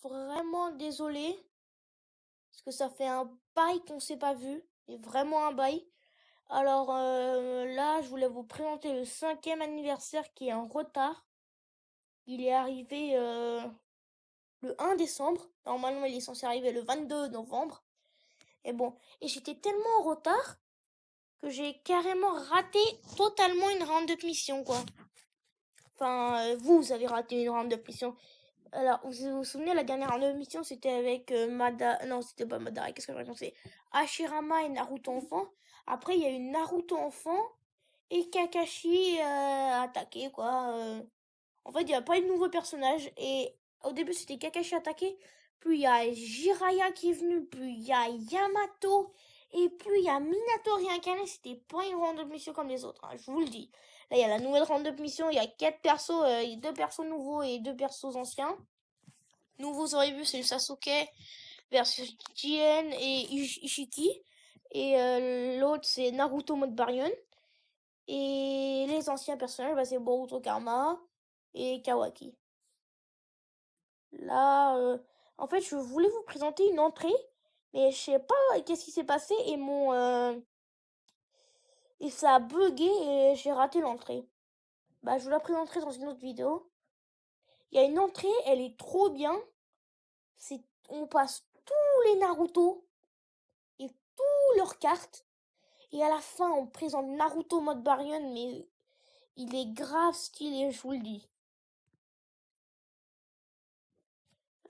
vraiment désolée. Parce que ça fait un bail qu'on s'est pas vu. Et vraiment un bail. Alors là, je voulais vous présenter le 5e anniversaire qui est en retard. Il est arrivé le 1 décembre. Normalement, il est censé arriver le 22 novembre. Et bon, et j'étais tellement en retard que j'ai carrément raté totalement une round-up mission, quoi. Enfin, vous avez raté une round-up mission. Alors, vous souvenez, la dernière round-up mission, c'était avec Non, c'était pas Madara, qu'est-ce que je raconte? C'est Hashirama et Naruto enfant. Après, il y a eu Naruto enfant et Kakashi attaqué, quoi. En fait, il n'y a pas eu de nouveau personnage. Et au début, c'était Kakashi attaqué. Puis il y a Jiraiya qui est venu. Puis il y a Yamato. Et puis il y a Minato réincarné. C'était pas une round-up mission comme les autres, hein, je vous le dis. Là, il y a la nouvelle round-up mission. Il y a 4 persos. Il y a 2 persos nouveaux et 2 persos anciens. Nouveaux, vous aurez vu, c'est le Sasuke versus Jien et Ishiki. Et l'autre, c'est Naruto mode Baryon. Et les anciens personnages, bah, c'est Boruto Karma et Kawaki. Là, en fait, je voulais vous présenter une entrée, mais je sais pas qu'est-ce qui s'est passé et et ça a bugué et j'ai raté l'entrée. Bah, je vous la présenterai dans une autre vidéo. Il y a une entrée, elle est trop bien. On passe tous les Naruto et toutes leurs cartes. Et à la fin, on présente Naruto mode Baryon, mais il est grave stylé, je vous le dis.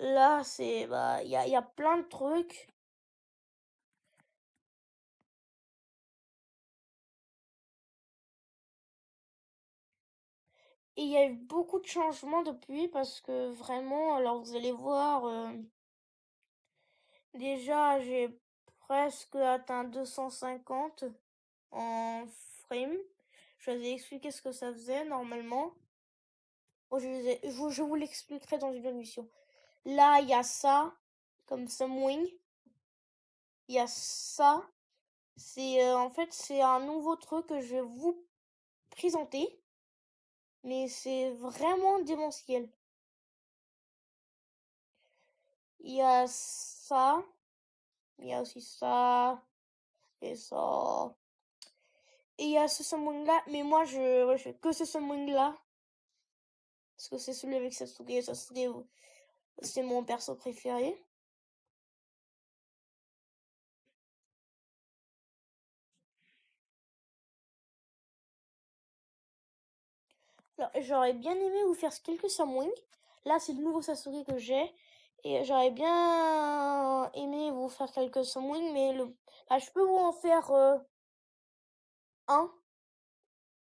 Là, il y a plein de trucs. Et il y a eu beaucoup de changements depuis parce que vraiment, alors vous allez voir, déjà j'ai presque atteint 250 en frame. Je vous ai expliqué ce que ça faisait normalement. Bon, je vous l'expliquerai dans une autre mission. Là, il y a ça, comme Sunwing. Il y a ça. En fait, c'est un nouveau truc que je vais vous présenter. Mais c'est vraiment démentiel. Il y a ça. Il y a aussi ça. Et ça. Et il y a ce summon là. Mais moi, je fais que ce summon là. Parce que c'est celui avec Sasuke. Sasuke, c'est mon perso préféré. Alors, j'aurais bien aimé vous faire quelques summons. Là, c'est le nouveau Sasuke que j'ai. Et j'aurais bien aimé vous faire quelques summons. Mais je peux vous en faire un.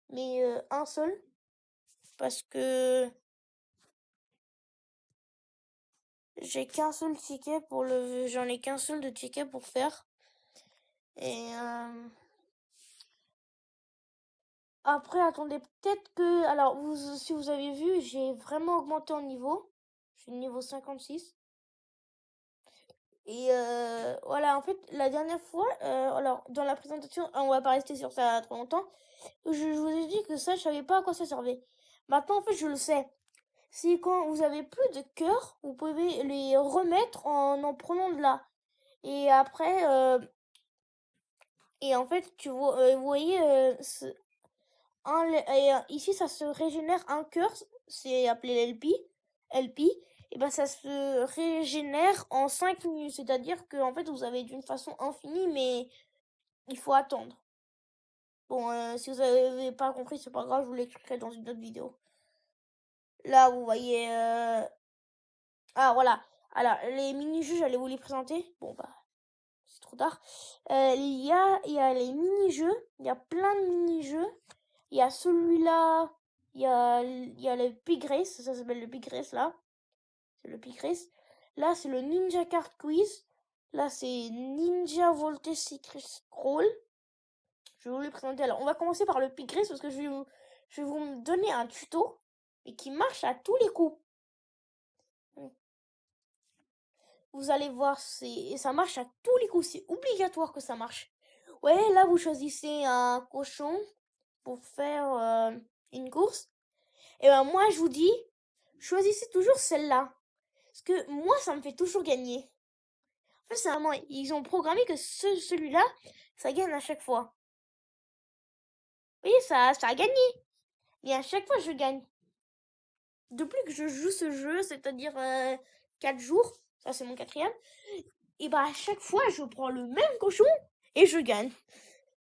Mais un seul. Parce que j'ai qu'un seul ticket j'en ai qu'un seul de ticket pour faire. Et après, attendez, peut-être que, alors, si vous avez vu, j'ai vraiment augmenté en niveau. Je suis niveau 56. Et voilà, en fait, la dernière fois, alors, dans la présentation, on va pas rester sur ça trop longtemps. Je vous ai dit que ça, je savais pas à quoi ça servait. Maintenant, en fait, je le sais. Si quand vous avez plus de cœur, vous pouvez les remettre en prenant de là. Et après, et en fait, vous voyez, ici, ça se régénère un cœur, c'est appelé LP, et ben ça se régénère en 5 minutes. C'est-à-dire que en fait, vous avez d'une façon infinie, mais il faut attendre. Bon, si vous avez pas compris, c'est pas grave, je vous l'expliquerai dans une autre vidéo. Là, vous voyez... Ah, voilà. Alors, les mini-jeux, j'allais vous les présenter. Bon, bah, c'est trop tard. Il y a les mini-jeux. Il y a plein de mini-jeux. Il y a celui-là. Il y a le Pig Race. Ça s'appelle le Pig Race, là. C'est le Pig Race. Là, c'est le Ninja Card Quiz. Là, c'est Ninja Voltage Secret Scroll. Je vais vous les présenter. Alors, on va commencer par le Pig Race parce que je vais vous donner un tuto. Et qui marche à tous les coups. Vous allez voir, ça marche à tous les coups. C'est obligatoire que ça marche. Ouais, là, vous choisissez un cochon pour faire une course. Et ben moi, je vous dis, choisissez toujours celle-là. Parce que moi, ça me fait toujours gagner. En fait, c'est vraiment, ils ont programmé que celui-là, ça gagne à chaque fois. Vous voyez, ça a gagné. Et à chaque fois, je gagne. Depuis que je joue ce jeu, c'est-à-dire 4 jours, ça c'est mon quatrième, et bah à chaque fois, je prends le même cochon et je gagne.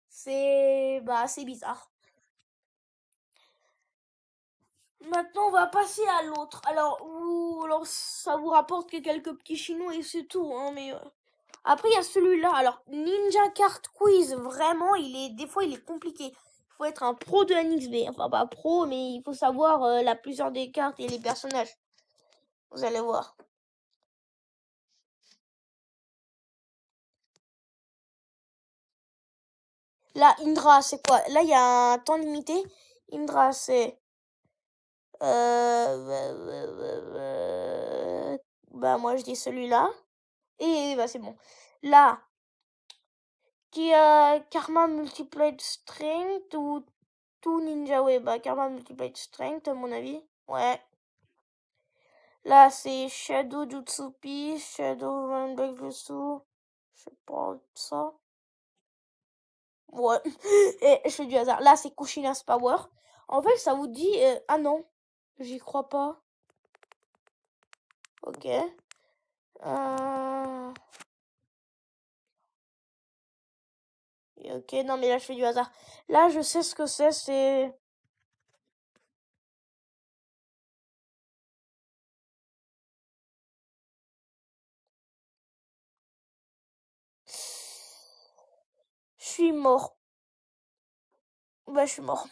C'est bizarre. Maintenant, on va passer à l'autre. Alors, ça vous rapporte que quelques petits chinois et c'est tout, hein, mais après, il y a celui-là. Alors, Ninja Card Quiz, vraiment, des fois, il est compliqué. Il faut être un pro de NXB. Enfin, pas pro, mais il faut savoir la plusieurs des cartes et les personnages. Vous allez voir. Là, Indra, c'est quoi? Là, il y a un temps limité. Indra, c'est... Bah, moi, je dis celui-là. Et bah, c'est bon. Là, qui a Karma Multiplied Strength ou tout Ninja? Ouais, bah, Karma Multiplied Strength, à mon avis. Ouais. Là, c'est Shadow Jutsu Peace, Shadow Runback Jutsu. Je sais pas, ça. Ouais. Et je fais du hasard. Là, c'est Kushina's Power. En fait, ça vous dit... ah non, j'y crois pas. Ok. Ok, non, mais là, je fais du hasard. Là, je sais ce que c'est... Je suis mort. Bah, je suis mort.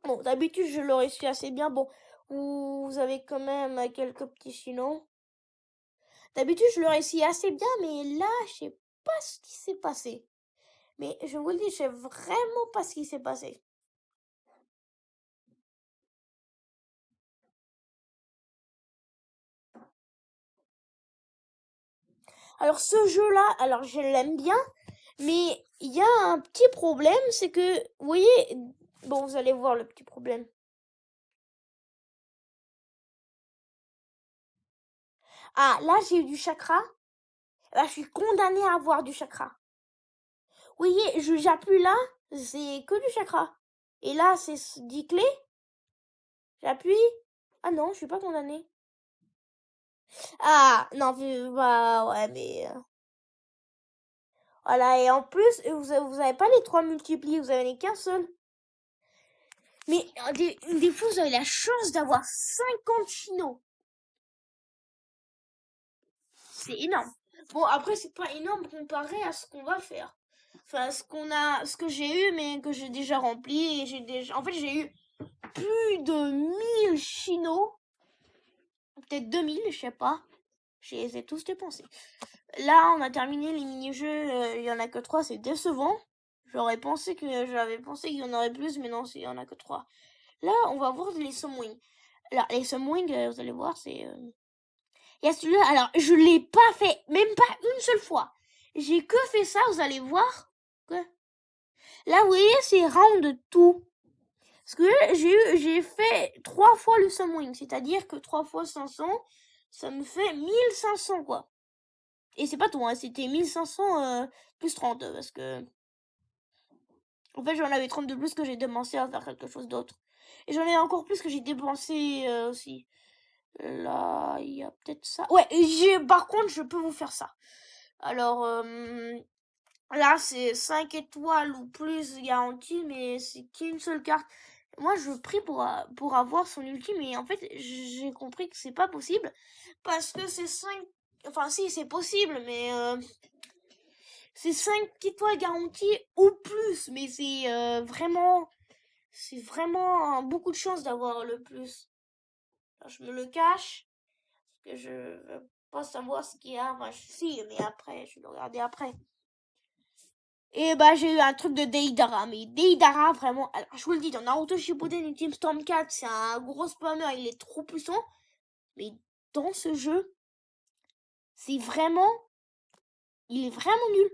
Bon, d'habitude, je l'aurais su assez bien. Bon, vous avez quand même quelques petits sinon. D'habitude, je le réussis assez bien, mais là, je sais pas ce qui s'est passé. Mais je vous le dis, je sais vraiment pas ce qui s'est passé. Alors ce jeu-là, alors je l'aime bien, mais il y a un petit problème, c'est que, vous voyez, bon, vous allez voir le petit problème. Ah, là, j'ai eu du chakra. Là, je suis condamnée à avoir du chakra. Vous voyez, j'appuie là, c'est que du chakra. Et là, c'est 10 clés. J'appuie. Ah non, je suis pas condamnée. Ah, non, bah, ouais, mais... Voilà, et en plus, vous avez pas les 3 multipliés, vous avez qu'un seul. Mais des fois, vous avez la chance d'avoir 50 chinos. C'est énorme. Bon, après, c'est pas énorme comparé à ce qu'on va faire. Enfin, ce que j'ai eu, mais que j'ai déjà rempli. En fait, j'ai eu plus de 1000 chinos. Peut-être 2000, je sais pas. Je les ai tous dépensés. Là, on a terminé les mini-jeux. Il y en a que 3, c'est décevant. J'avais pensé qu'il y en aurait plus, mais non, il y en a que 3. Là, on va voir les Sumwing. Alors, les Sumwing, vous allez voir, c'est... Il y a celui-là. Alors, je l'ai pas fait, même pas une seule fois. J'ai que fait ça, vous allez voir. Quoi? Là, vous voyez, c'est round tout. Parce que j'ai fait 3 fois le Sumwing, c'est-à-dire que 3 fois 500, ça me fait 1500, quoi. Et c'est pas tout, hein, c'était 1500 plus 30, parce que... En fait, j'en avais 30 de plus que j'ai dépensé à faire quelque chose d'autre. Et j'en ai encore plus que j'ai dépensé aussi. Là, il y a peut-être ça. Ouais, par contre, je peux vous faire ça. Alors, là, c'est 5 étoiles ou plus garantie, mais c'est qu'une seule carte. Moi, je prie pour avoir son ultime, mais en fait, j'ai compris que c'est pas possible. Parce que c'est 5... Enfin, si, c'est possible, mais... c'est 5 étoiles garanties ou plus, mais c'est vraiment beaucoup de chance d'avoir le plus. Alors, je me le cache, parce que je veux pas savoir ce qu'il y a. Enfin, si, mais après, je vais le regarder après. Et bah, j'ai eu un truc de Deidara, mais Deidara, vraiment, alors, je vous le dis, dans Naruto Shippuden Ultimate Storm 4, c'est un gros spammer, il est trop puissant, mais dans ce jeu, c'est vraiment, il est vraiment nul.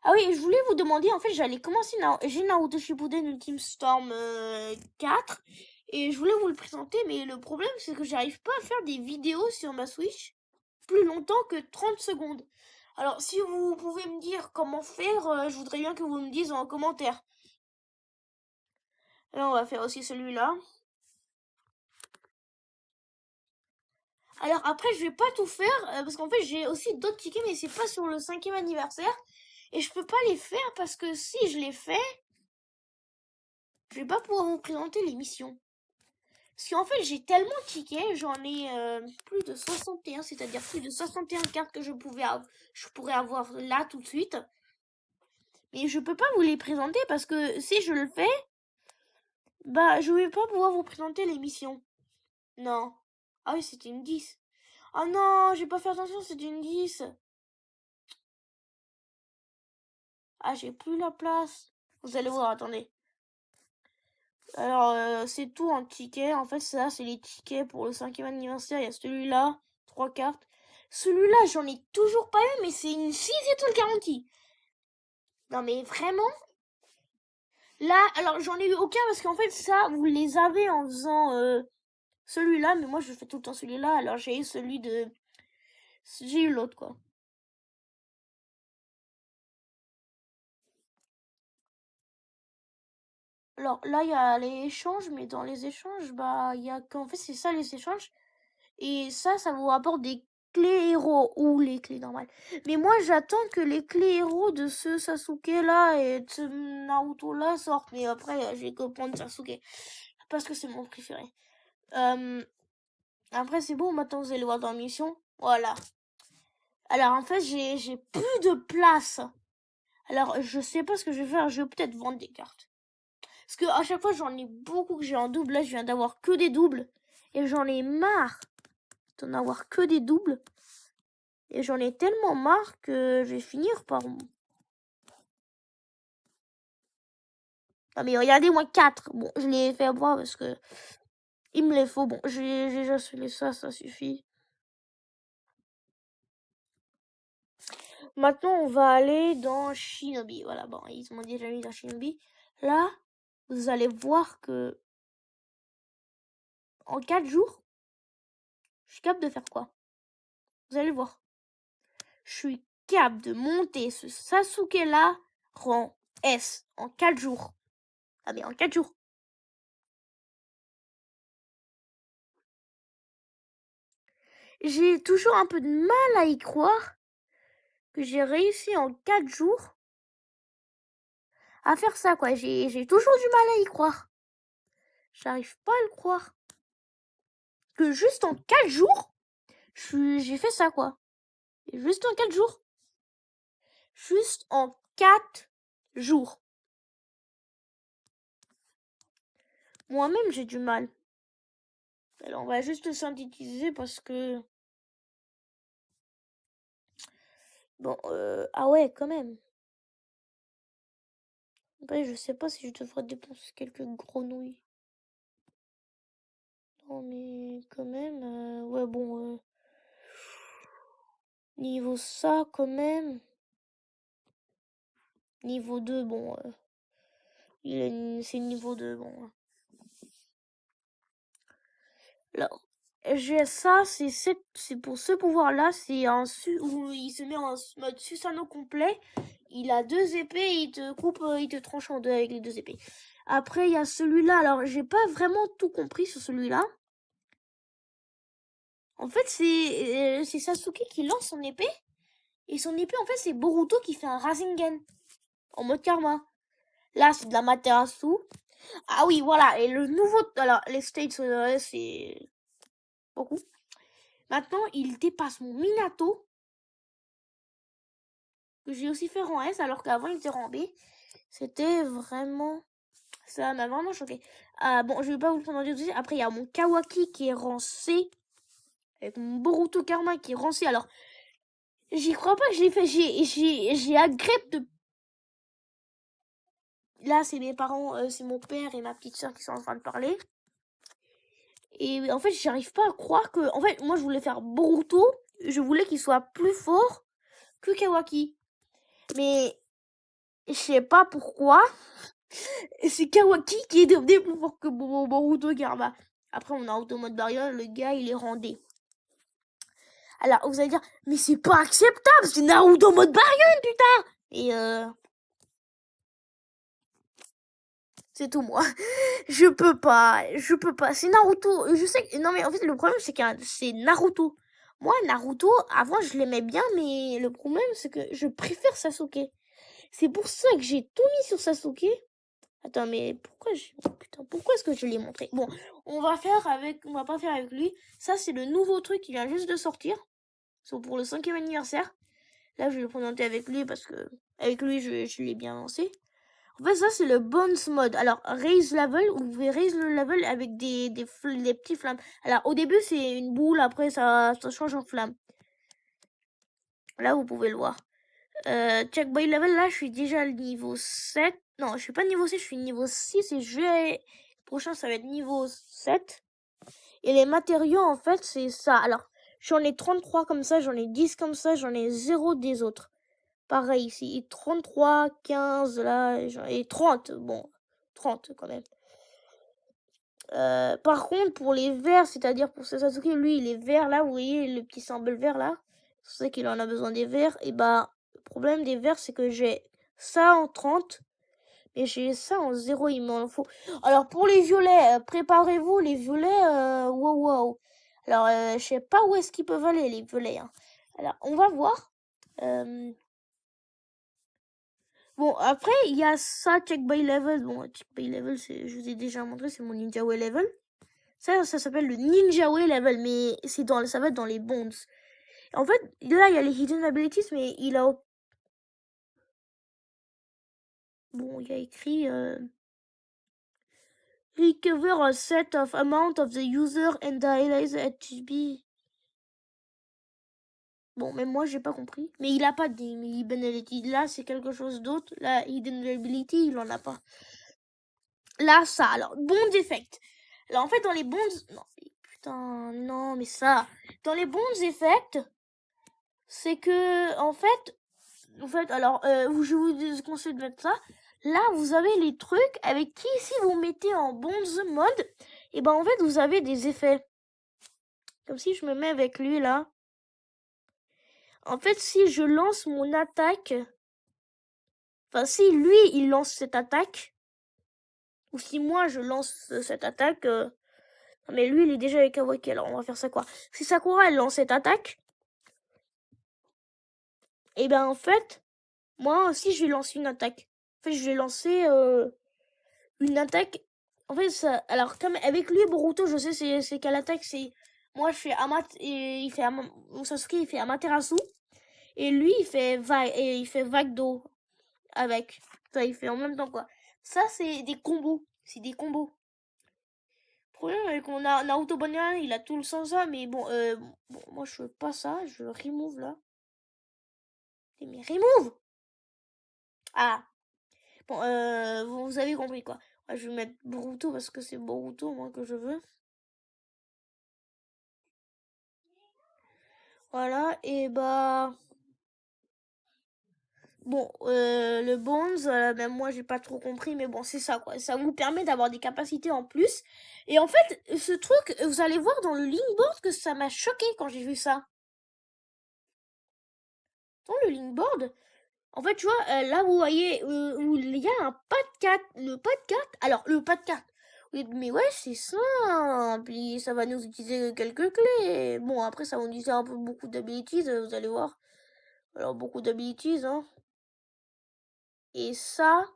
Ah oui, je voulais vous demander, en fait, j'allais commencer j'ai Naruto Shippuden Ultimate Storm 4, Et je voulais vous le présenter, mais le problème c'est que j'arrive pas à faire des vidéos sur ma Switch plus longtemps que 30 secondes. Alors si vous pouvez me dire comment faire, je voudrais bien que vous me disiez en commentaire. Là on va faire aussi celui-là. Alors après je vais pas tout faire parce qu'en fait j'ai aussi d'autres tickets mais c'est pas sur le 5e anniversaire. Et je peux pas les faire parce que si je les fais, je vais pas pouvoir vous présenter l'émission. Parce qu'en fait, j'ai tellement de tickets, j'en ai plus de 61, c'est-à-dire plus de 61 cartes que je pourrais avoir là tout de suite. Mais je peux pas vous les présenter parce que si je le fais, bah je vais pas pouvoir vous présenter l'émission. Non. Ah oui, c'était une 10. Oh non, j'ai pas fait attention, c'est une 10. Ah, j'ai plus la place. Vous allez voir, attendez. Alors, c'est tout en tickets. En fait, ça, c'est les tickets pour le 5e anniversaire. Il y a celui-là, 3 cartes. Celui-là, j'en ai toujours pas eu, mais c'est une 6 étoiles garantie. Non, mais vraiment? Là, alors, j'en ai eu aucun parce qu'en fait, ça, vous les avez en faisant celui-là, mais moi, je fais tout le temps celui-là. Alors, j'ai eu celui de... J'ai eu l'autre, quoi. Alors, là, il y a les échanges, mais dans les échanges, bah, il y a qu'en fait, c'est ça, les échanges. Et ça vous rapporte des clés héros ou les clés normales. Mais moi, j'attends que les clés héros de ce Sasuke là et de ce Naruto là sortent. Mais après, je vais que prendre Sasuke parce que c'est mon préféré. Après, c'est bon, maintenant vous allez voir dans la mission. Voilà. Alors, en fait, j'ai plus de place. Alors, je sais pas ce que je vais faire. Je vais peut-être vendre des cartes. Parce que à chaque fois, j'en ai beaucoup que j'ai en double. Là, je viens d'avoir que des doubles. Et j'en ai marre d'en avoir que des doubles. Et j'en ai tellement marre que je vais finir par... Ah mais regardez, moi 4. Bon, je les ai fait voir parce que... Il me les faut. Bon, j'ai déjà fait ça suffit. Maintenant, on va aller dans Shinobi. Voilà, bon, ils m'ont déjà mis dans Shinobi. Là, vous allez voir que... En 4 jours, je suis capable de faire quoi? Vous allez voir. Je suis capable de monter ce Sasuke là rang S en 4 jours. Ah mais en 4 jours. J'ai toujours un peu de mal à y croire que j'ai réussi en 4 jours à faire ça, quoi. J'ai toujours du mal à y croire. J'arrive pas à le croire. Que juste en 4 jours, j'ai fait ça, quoi. Et juste en 4 jours. Juste en 4 jours. Moi-même, j'ai du mal. Alors, on va juste synthétiser parce que... Bon, ah ouais, quand même. Après, je sais pas si je devrais dépenser quelques grenouilles. Non, mais quand même, ouais, bon, niveau ça, quand même. Niveau 2, bon, c'est niveau 2, bon. Alors, j'ai ça, c'est pour ce pouvoir-là, c'est où il se met en mode Susanoo complet. Il a 2 épées, il te coupe, il te tranche en deux avec les 2 épées. Après, il y a celui-là. Alors, j'ai pas vraiment tout compris sur celui-là. En fait, c'est Sasuke qui lance son épée. Et son épée, en fait, c'est Boruto qui fait un Rasengan. En mode karma. Là, c'est de la Materasu. Ah oui, voilà. Et le nouveau... Alors, les states, c'est beaucoup. Maintenant, il dépasse mon Minato. Que j'ai aussi fait rang S, alors qu'avant, il était rang B. C'était vraiment... Ça m'a vraiment choqué. Bon, je vais pas vous le prendre en dire. Après, il y a mon Kawaki qui est rang C. Avec mon Boruto Karma qui est rang C. Alors, j'y crois pas que je l'ai fait. J'ai agrep de... Là, c'est mes parents, c'est mon père et ma petite soeur qui sont en train de parler. Et en fait, j'arrive pas à croire que... En fait, moi, je voulais faire Boruto. Je voulais qu'il soit plus fort que Kawaki. Mais je sais pas pourquoi. Et c'est Kawaki qui est devenu plus fort que Boruto Garba. Après, on a Naruto mode barrière, le gars, il est rendé. Alors, vous allez dire, mais c'est pas acceptable, c'est Naruto mode barrière, putain. Et c'est tout, moi. Je peux pas. C'est Naruto. Je sais que... Non, mais en fait, le problème, c'est que c'est Naruto. Moi, Naruto, avant, je l'aimais bien, mais le problème, c'est que je préfère Sasuke. C'est pour ça que j'ai tout mis sur Sasuke. Attends, mais pourquoi est-ce que je l'ai montré? Bon, on va pas faire avec lui. Ça, c'est le nouveau truc qui vient juste de sortir. C'est pour le 5e anniversaire. Là, je vais le présenter avec lui parce que avec lui, je l'ai bien lancé. En fait, ça, c'est le Bones mode. Alors, raise level, vous pouvez raise le level avec des petits flammes. Alors, au début, c'est une boule, après, ça change en flamme. Là, vous pouvez le voir. Check by level, là, je suis déjà au niveau 7. Non, je suis pas niveau 7, je suis niveau 6 et prochain, ça va être niveau 7. Et les matériaux, en fait, c'est ça. Alors, j'en ai 33 comme ça, j'en ai 10 comme ça, j'en ai 0 des autres. Pareil ici, 33, 15, là, et 30. Bon, 30 quand même. Par contre, pour les verts, c'est-à-dire pour Sasuke, lui, il est vert là, vous voyez le petit symbole vert là. C'est ça qu'il en a besoin des verts. Et bah, le problème des verts, c'est que j'ai ça en 30, mais j'ai ça en 0, il m'en faut. Alors, pour les violets, préparez-vous, les violets, wow. Alors, je sais pas où est-ce qu'ils peuvent aller, les violets. Hein. Alors, on va voir. Bon, après, il y a ça, check by level. Bon, check by level, je vous ai déjà montré, c'est mon Ninja Way level. Ça s'appelle le Ninja Way level, mais ça va être dans les bonds. En fait, là, il y a les hidden abilities, mais il a... Bon, il y a écrit... Recover a set of amount of the user and dialyze HB. Bon, même moi, j'ai pas compris. Mais il a pas de hidden ability. Là, c'est quelque chose d'autre. La hidden ability, il en a pas. Là, ça. Alors, bond effect. Alors, en fait, dans les bonds... Non, putain, non, mais ça... Dans les bonds effect, c'est que, en fait, alors, je vous conseille de mettre ça. Là, vous avez les trucs avec qui, si vous mettez en bonds mode, et ben, en fait, vous avez des effets. Comme si je me mets avec lui, là. En fait, si je lance mon attaque, enfin, si lui, il lance cette attaque, ou si moi, je lance cette attaque, mais lui, il est déjà avec Kawaki, alors on va faire ça quoi? Si Sakura, elle lance cette attaque, et ben, en fait, moi aussi, je vais lancer une attaque. En fait, je vais lancer une attaque. En fait, ça, alors, comme avec lui, Boruto, je sais c'est quelle attaque, c'est... Moi, je fais et il fait Sasuke, il fait Amaterasu. Et lui, il fait vague d'eau avec. Ça, il fait en même temps, quoi. Ça, c'est des combos. C'est des combos. Le problème avec mon Naruto Banyan, il a tout le sens ça, mais bon, moi, je veux pas ça. Je remove, là. Mais remove! Ah! Bon, vous avez compris, quoi. Je vais mettre Boruto parce que c'est Boruto, moi, que je veux. Voilà, et bah... Bon, le Bones, même moi j'ai pas trop compris, mais bon, c'est ça quoi. Ça vous permet d'avoir des capacités en plus. Et en fait, ce truc, vous allez voir dans le Linkboard que ça m'a choqué quand j'ai vu ça. Dans le Linkboard, en fait, tu vois, là vous voyez où il y a un pas de carte. Le pas de carte, alors le pas de carte. Oui, mais ouais, c'est simple. Et ça va nous utiliser quelques clés. Bon, après, ça va nous utiliser un peu beaucoup d'abilities, vous allez voir. Alors, beaucoup d'abilities, hein. Et ça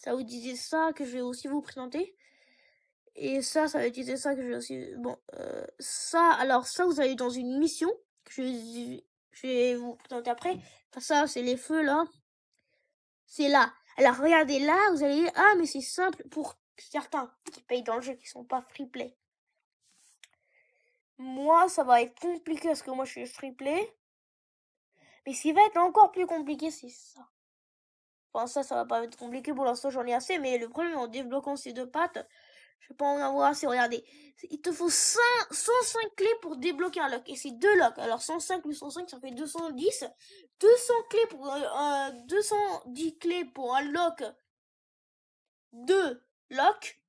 vous disait ça que je vais aussi vous présenter. Et ça va utiliser ça que je vais aussi... Bon, ça, alors ça, vous allez dans une mission que je vais vous présenter après. Enfin, ça, c'est les feux, là. C'est là. Alors, regardez, là, vous allez dire, ah, mais c'est simple pour certains qui payent dans le jeu, qui sont pas free play. Moi, ça va être compliqué parce que moi, je suis free play. Mais ce qui va être encore plus compliqué, c'est ça. Enfin, ça va pas être compliqué pour l'instant, j'en ai assez. Mais le problème en débloquant ces deux pattes, je vais pas en avoir assez. Regardez, il te faut 105 clés pour débloquer un lock. Et c'est deux locks. Alors 105 plus 105, ça fait 210. 200 clés pour 210 clés pour un lock 2 locks.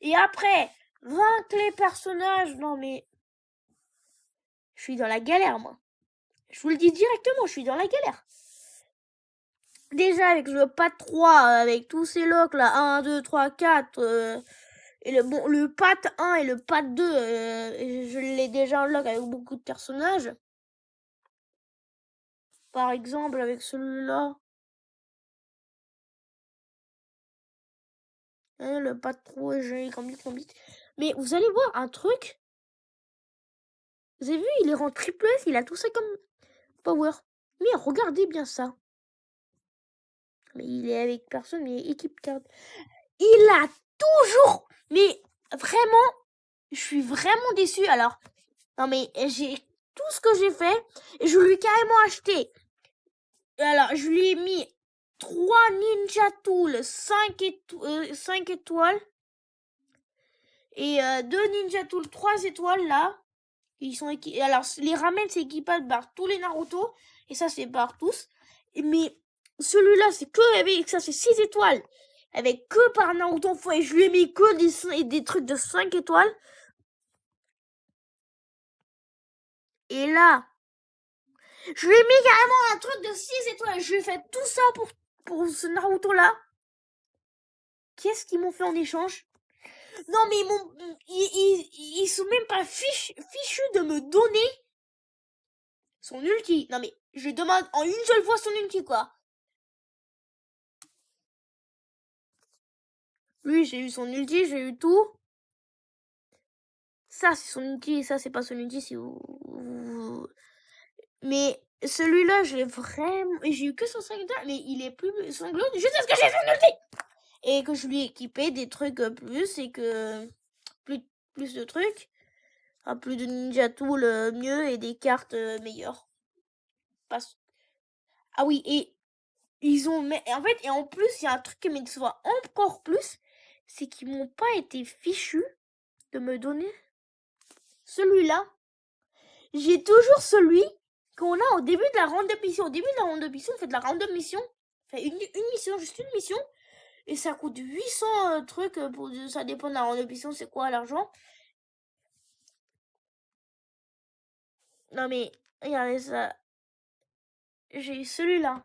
Et après, vaincre les personnages. Non mais, je suis dans la galère, moi. Je vous le dis directement, je suis dans la galère. Déjà, avec le pad 3, avec tous ces locks là, 1, 2, 3, 4, et le pad 1 et le pad 2, je l'ai déjà en lock avec beaucoup de personnages. Par exemple, avec celui-là. Hein, le pad 3, j'ai combien. Mais vous allez voir un truc. Vous avez vu, il est en triple S, il a tout ça comme power. Mais regardez bien ça. Mais il est avec personne, mais équipe card. Il a toujours. Mais vraiment, je suis vraiment déçue. Alors, non mais j'ai tout ce que j'ai fait et je lui ai carrément acheté. Alors, je lui ai mis 3 Ninja Tools 5 étoiles et 2 Ninja Tools 3 étoiles là. Ils sont alors les ramen c'est équipable par tous les Naruto et ça c'est par tous. Mais celui-là c'est que avec ça c'est 6 étoiles avec que par Naruto et je lui ai mis que des trucs de 5 étoiles. Et là, je lui ai mis carrément un truc de 6 étoiles. Je lui ai fait tout ça pour ce Naruto là. Qu'est-ce qu'ils m'ont fait en échange? Non mais ils sont même pas fichus de me donner son ulti. Non mais je demande en une seule fois son ulti quoi. Lui j'ai eu son ulti, j'ai eu tout. Ça c'est son ulti, ça c'est pas son ulti si vous... Mais celui-là j'ai vraiment... J'ai eu que son 5 étoiles, mais il est plus sanglant juste parce que j'ai son ulti. Et que je lui ai équipé des trucs plus et que... Plus de trucs. Enfin, plus de Ninja Tool mieux et des cartes meilleures. Parce... Ah oui, et ils ont... En fait, et en plus, il y a un truc qui me déçoit encore plus, c'est qu'ils m'ont pas été fichus de me donner celui-là. J'ai toujours celui qu'on a au début de la random mission. Au début de la random mission, on fait de la random mission. Enfin, une mission, juste une mission. Et ça coûte 800 trucs. Ça dépend de la random mission, c'est quoi l'argent. Non mais, regardez ça. J'ai eu celui-là.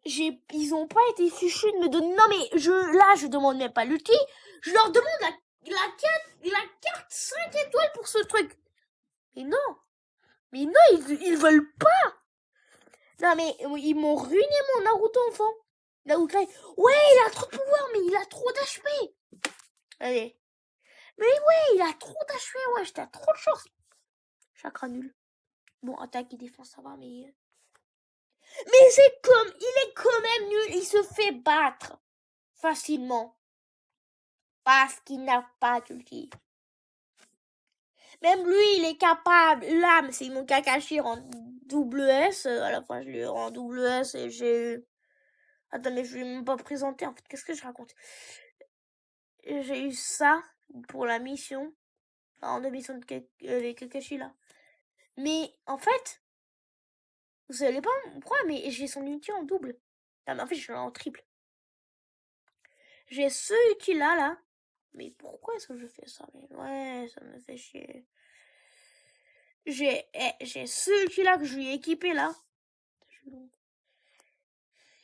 Ils ont pas été fichus de me donner. Non mais je demande même pas l'ulti. Je leur demande la carte 5 étoiles pour ce truc. Mais non. Mais non, ils veulent pas. Non mais ils m'ont ruiné mon Naruto enfant. Naruto, ouais, il a trop de pouvoir, mais il a trop d'HP. Allez. Mais ouais, il a trop d'HP, ouais, t'as trop de chance. Chakra nul. Bon, attaque et défense, ça va, mais... Mais il est quand même nul, il se fait battre facilement. Parce qu'il n'a pas d'ulti. Même lui, il est capable. Là, c'est mon Kakashi en double S. À la fin, je l'ai eu en double S et j'ai eu... Attends, mais je lui ai même pas présenté. En fait, qu'est-ce que je raconte? J'ai eu ça pour la mission. En deux missions avec Kakashi, là. Mais, en fait, vous savez pas pourquoi, mais j'ai son ulti en double. Non, mais en fait, je suis en triple. J'ai ce ulti là. Mais pourquoi est-ce que je fais ça? Mais ouais, ça me fait chier. J'ai ce ulti là que je lui ai équipé là.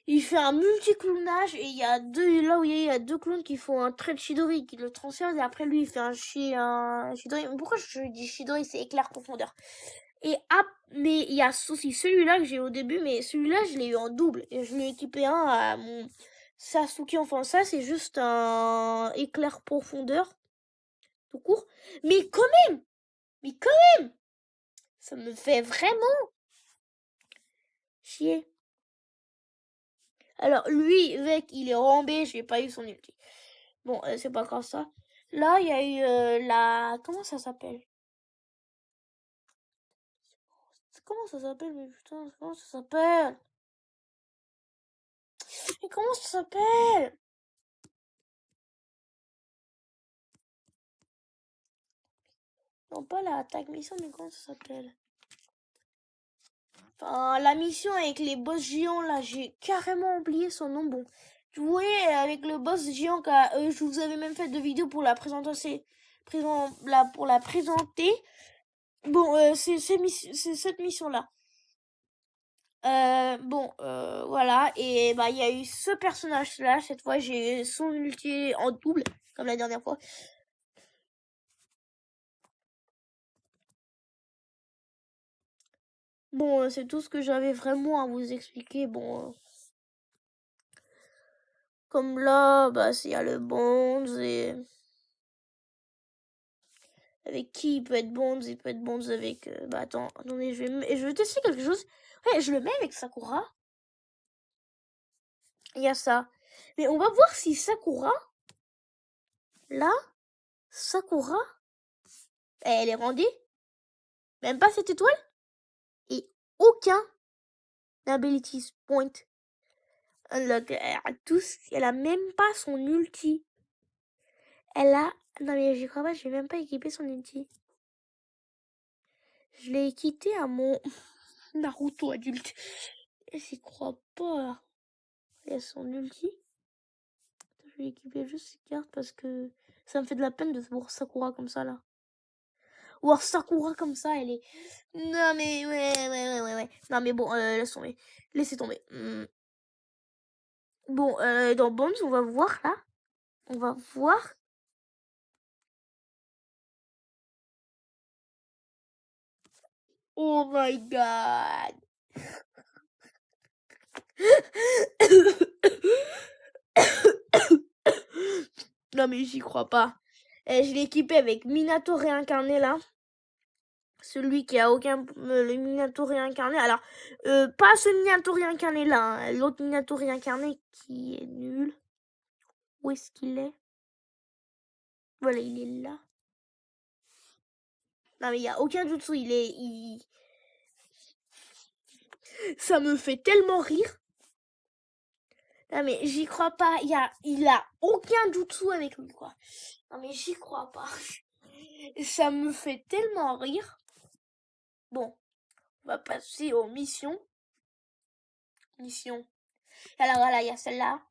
Il fait un multi-clonage et il y a là où il y a deux clones qui font un trait de Chidori qui le transfère et après lui il fait un Chidori. Pourquoi je dis Chidori? C'est éclair profondeur. Et mais il y a aussi celui-là que j'ai au début, mais celui-là je l'ai eu en double et je l'ai équipé un à mon Sasuke. Enfin ça c'est juste un éclair profondeur tout court. Mais quand même, ça me fait vraiment chier. Alors lui, mec, il est rambé, j'ai pas eu son ulti. Bon, c'est pas grave ça. Là, il y a eu la... Comment ça s'appelle? Comment ça s'appelle? Mais putain, comment ça s'appelle? Mais comment ça s'appelle? Non, pas la tag mission, mais comment ça s'appelle? Enfin, la mission avec les boss géants, là, j'ai carrément oublié son nom. Bon, jouer avec le boss géant. Je vous avais même fait 2 vidéos pour la présenter. Pour la présenter. Bon, c'est cette mission-là. Voilà. Et bah, il y a eu ce personnage-là. Cette fois, j'ai son ulti en double, comme la dernière fois. Bon, c'est tout ce que j'avais vraiment à vous expliquer. Bon, comme là, bah, il y a le Bonds et avec qui il peut être Bonds? Il peut être Bonds avec. Bah, attendez, je vais tester quelque chose. Ouais, je le mets avec Sakura. Il y a ça. Mais on va voir si Sakura, là, Sakura, elle est rendue. Même pas cette étoile. Et aucun abilities point unlock. Elle a tous. Elle a même pas son ulti. Elle a. Non mais j'y crois pas, j'ai même pas équipé son ulti. Je l'ai équipé à mon Naruto adulte. Et j'y crois pas. Il y a son ulti. Je vais équiper juste ces cartes parce que ça me fait de la peine de voir Sakura comme ça là. Voir Sakura comme ça, elle est. Non mais ouais. Non mais bon, laisse tomber. Laissez tomber. Bon, dans Bonds, on va voir là. On va voir. Oh my god. Non mais j'y crois pas. Je l'ai équipé avec Minato réincarné là. Celui qui a aucun... le Minato réincarné. Alors, pas ce Minato réincarné là. Hein, l'autre Minato réincarné qui est nul. Où est-ce qu'il est? Voilà, il est là. Non mais il y a aucun jutsu. Ça me fait tellement rire. Non mais j'y crois pas. Il a aucun jutsu avec lui quoi. Non mais j'y crois pas. Ça me fait tellement rire. Bon, on va passer aux missions. Alors voilà, il y a celle-là.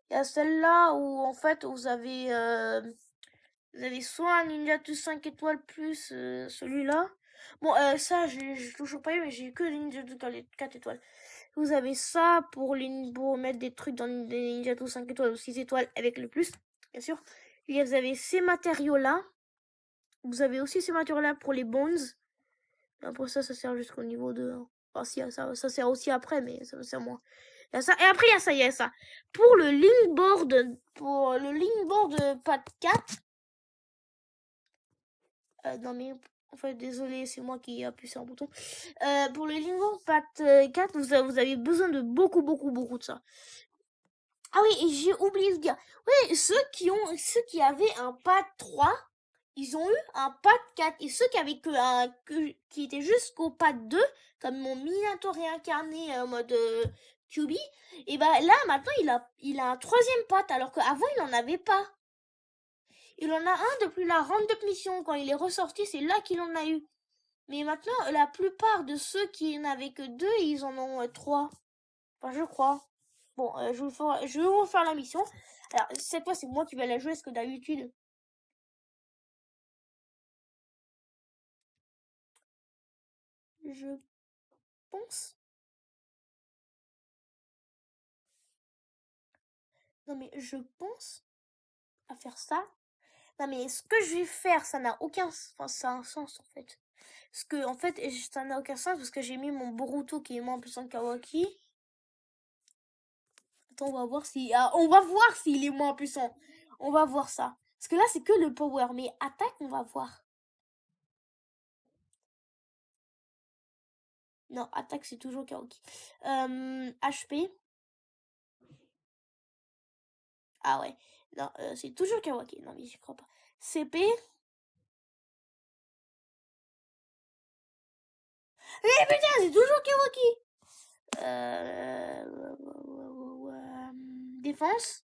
Il y a celle-là où en fait vous avez soit un Ninjato 5 étoiles plus celui-là. Bon, ça, j'ai toujours pas eu, mais j'ai que les Ninjato 4 étoiles. Vous avez ça pour mettre des trucs dans des Ninjato 5 étoiles ou 6 étoiles avec le plus, bien sûr. Et vous avez ces matériaux-là. Vous avez aussi ces matériaux-là pour les bones. Après ça sert jusqu'au niveau 2. Hein. Enfin, si, ça sert aussi après, mais ça me sert moins. Il y a ça. Et après, il y a ça. Pour le Linkboard Pad 4, non mais en fait désolé, c'est moi qui ai appuyé sur un bouton. Pour le Linkboard Pad 4, vous avez besoin de beaucoup de ça. Ah oui, et j'ai oublié de dire. Oui, ceux qui avaient un pad 3, ils ont eu un pad 4. Et ceux qui avaient qui étaient jusqu'au pad 2, comme mon Minato réincarné en mode QB, et bah là maintenant il a un troisième pad, alors qu'avant il en avait pas. Il en a un depuis la round-up mission. Quand il est ressorti, c'est là qu'il en a eu. Mais maintenant, la plupart de ceux qui n'avaient que 2, ils en ont 3. Enfin, je crois. Bon, je vais vous faire la mission. Alors, cette fois, c'est moi qui vais la jouer, parce que d'habitude... Je pense... Non, mais je pense à faire ça. Non, mais ce que je vais faire, ça n'a aucun... Enfin, ça a un sens, en fait. Parce que, en fait, ça n'a aucun sens, parce que j'ai mis mon Boruto qui est moins puissant que Kawaki. Attends, on va voir s'il est moins puissant. On va voir ça. Parce que là, c'est que le power. Mais attaque, on va voir. Non, attaque, c'est toujours Kawaki. HP. Ah ouais. Non, c'est toujours Kawaki. Non, mais j'y crois pas. CP. Mais putain, c'est toujours Kawaki. Défense.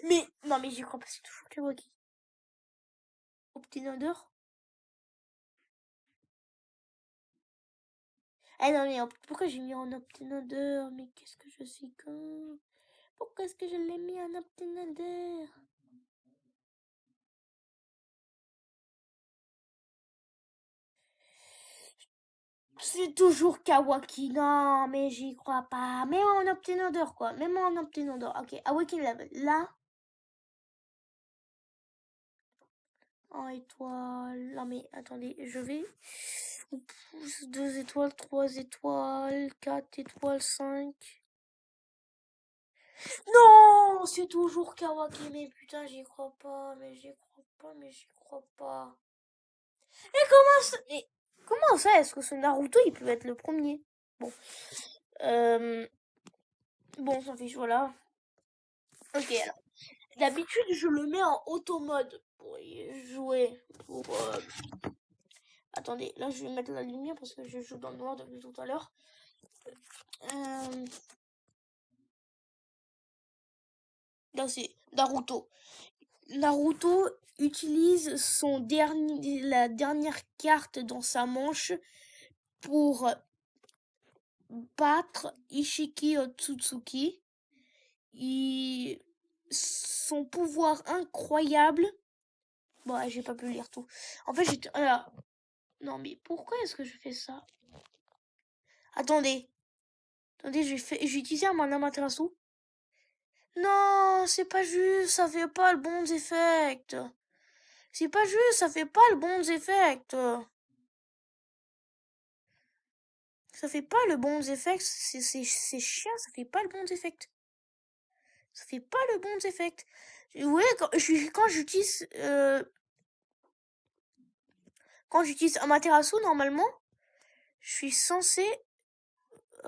Mais, non, mais j'y crois pas, c'est toujours Kawaki. Obtinander. Eh non, mais pourquoi j'ai mis en Optinoder? Mais qu'est-ce que je suis con. Pourquoi est-ce que je l'ai mis en Optinoder? C'est toujours Kawaki. Non, mais j'y crois pas. Mets-moi en Optinoder, quoi. Mets-moi en Optinoder. Ok, Awaken Level. Là, en étoile. Non, mais attendez, je vais. 2 étoiles, 3 étoiles, 4 étoiles, 5. Non, c'est toujours Kawaki. Mais putain, j'y crois pas. Mais j'y crois pas. Mais j'y crois pas. Mais comment ça, est-ce que ce Naruto, il peut être le premier? Bon. Bon, ça fait voilà. Ok, alors. D'habitude, je le mets en auto mode pour y jouer. Attendez, là, je vais mettre la lumière parce que je joue dans le noir depuis tout à l'heure. Là, c'est Naruto. Naruto utilise la dernière carte dans sa manche pour battre Ishiki Otsutsuki. Son pouvoir incroyable. Bon, j'ai pas pu lire tout. En fait, j'étais. Non, mais pourquoi est-ce que je fais ça? Attendez. Attendez, j'ai utilisé un mana Amaterasu. Non, c'est pas juste, ça fait pas le bon effect. C'est pas juste, ça fait pas le bon effect. Ça fait pas le bon effect, c'est chiant, ça fait pas le bon effect. Ça fait pas le bon effect. Vous voyez, quand j'utilise Amaterasu, normalement, je suis censé...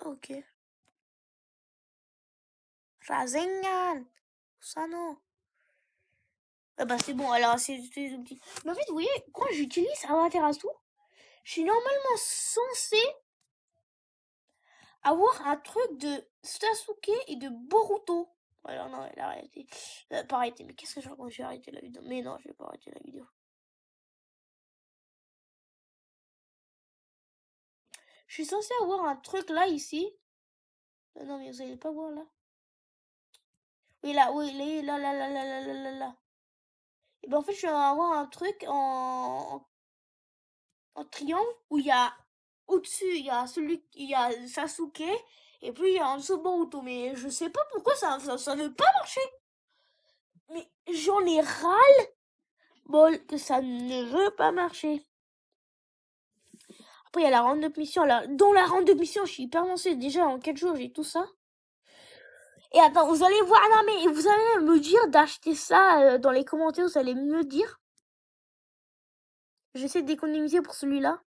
Ok. Rasengan. Ça non. Ah bah c'est bon, alors c'est petit. Mais en fait, vous voyez, quand j'utilise Amaterasu, je suis normalement censé avoir un truc de Sasuke et de Boruto. Alors non, elle a arrêté. Pas arrêté, mais qu'est-ce que je raconte? J'ai arrêté la vidéo. Mais non, je vais pas arrêter la vidéo. Je suis censé avoir un truc là, ici. Non, mais vous allez pas voir là. Oui, là, oui, là, là, là, là, là, là, là, là. Et ben en fait, je vais avoir un truc en triangle où il y a au-dessus, il y a Sasuke et puis il y a en dessous Boruto. Mais je sais pas pourquoi ça veut pas marcher. Mais j'en ai ras bol que ça ne veut pas marcher. Après, il y a la round-up mission. Là. Dans la round-up mission, je suis hyper lancée. Déjà, en 4 jours, j'ai tout ça. Et attends, vous allez voir, non mais vous allez me dire d'acheter ça dans les commentaires, vous allez me dire. J'essaie d'économiser pour celui-là.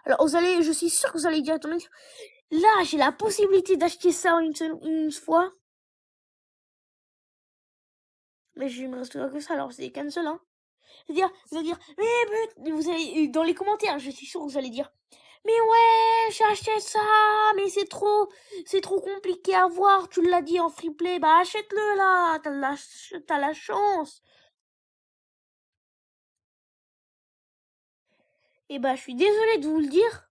Alors, je suis sûre que vous allez directement dire, là, j'ai la possibilité d'acheter ça une fois. Mais je me restera que ça, alors c'est cancel, hein. Vous allez dire, mais vous allez, dans les commentaires, je suis sûre que vous allez dire, mais ouais, j'ai acheté ça, mais c'est trop compliqué à voir, tu l'as dit en free play, bah achète-le là, t'as la chance. Et bah, je suis désolée de vous le dire,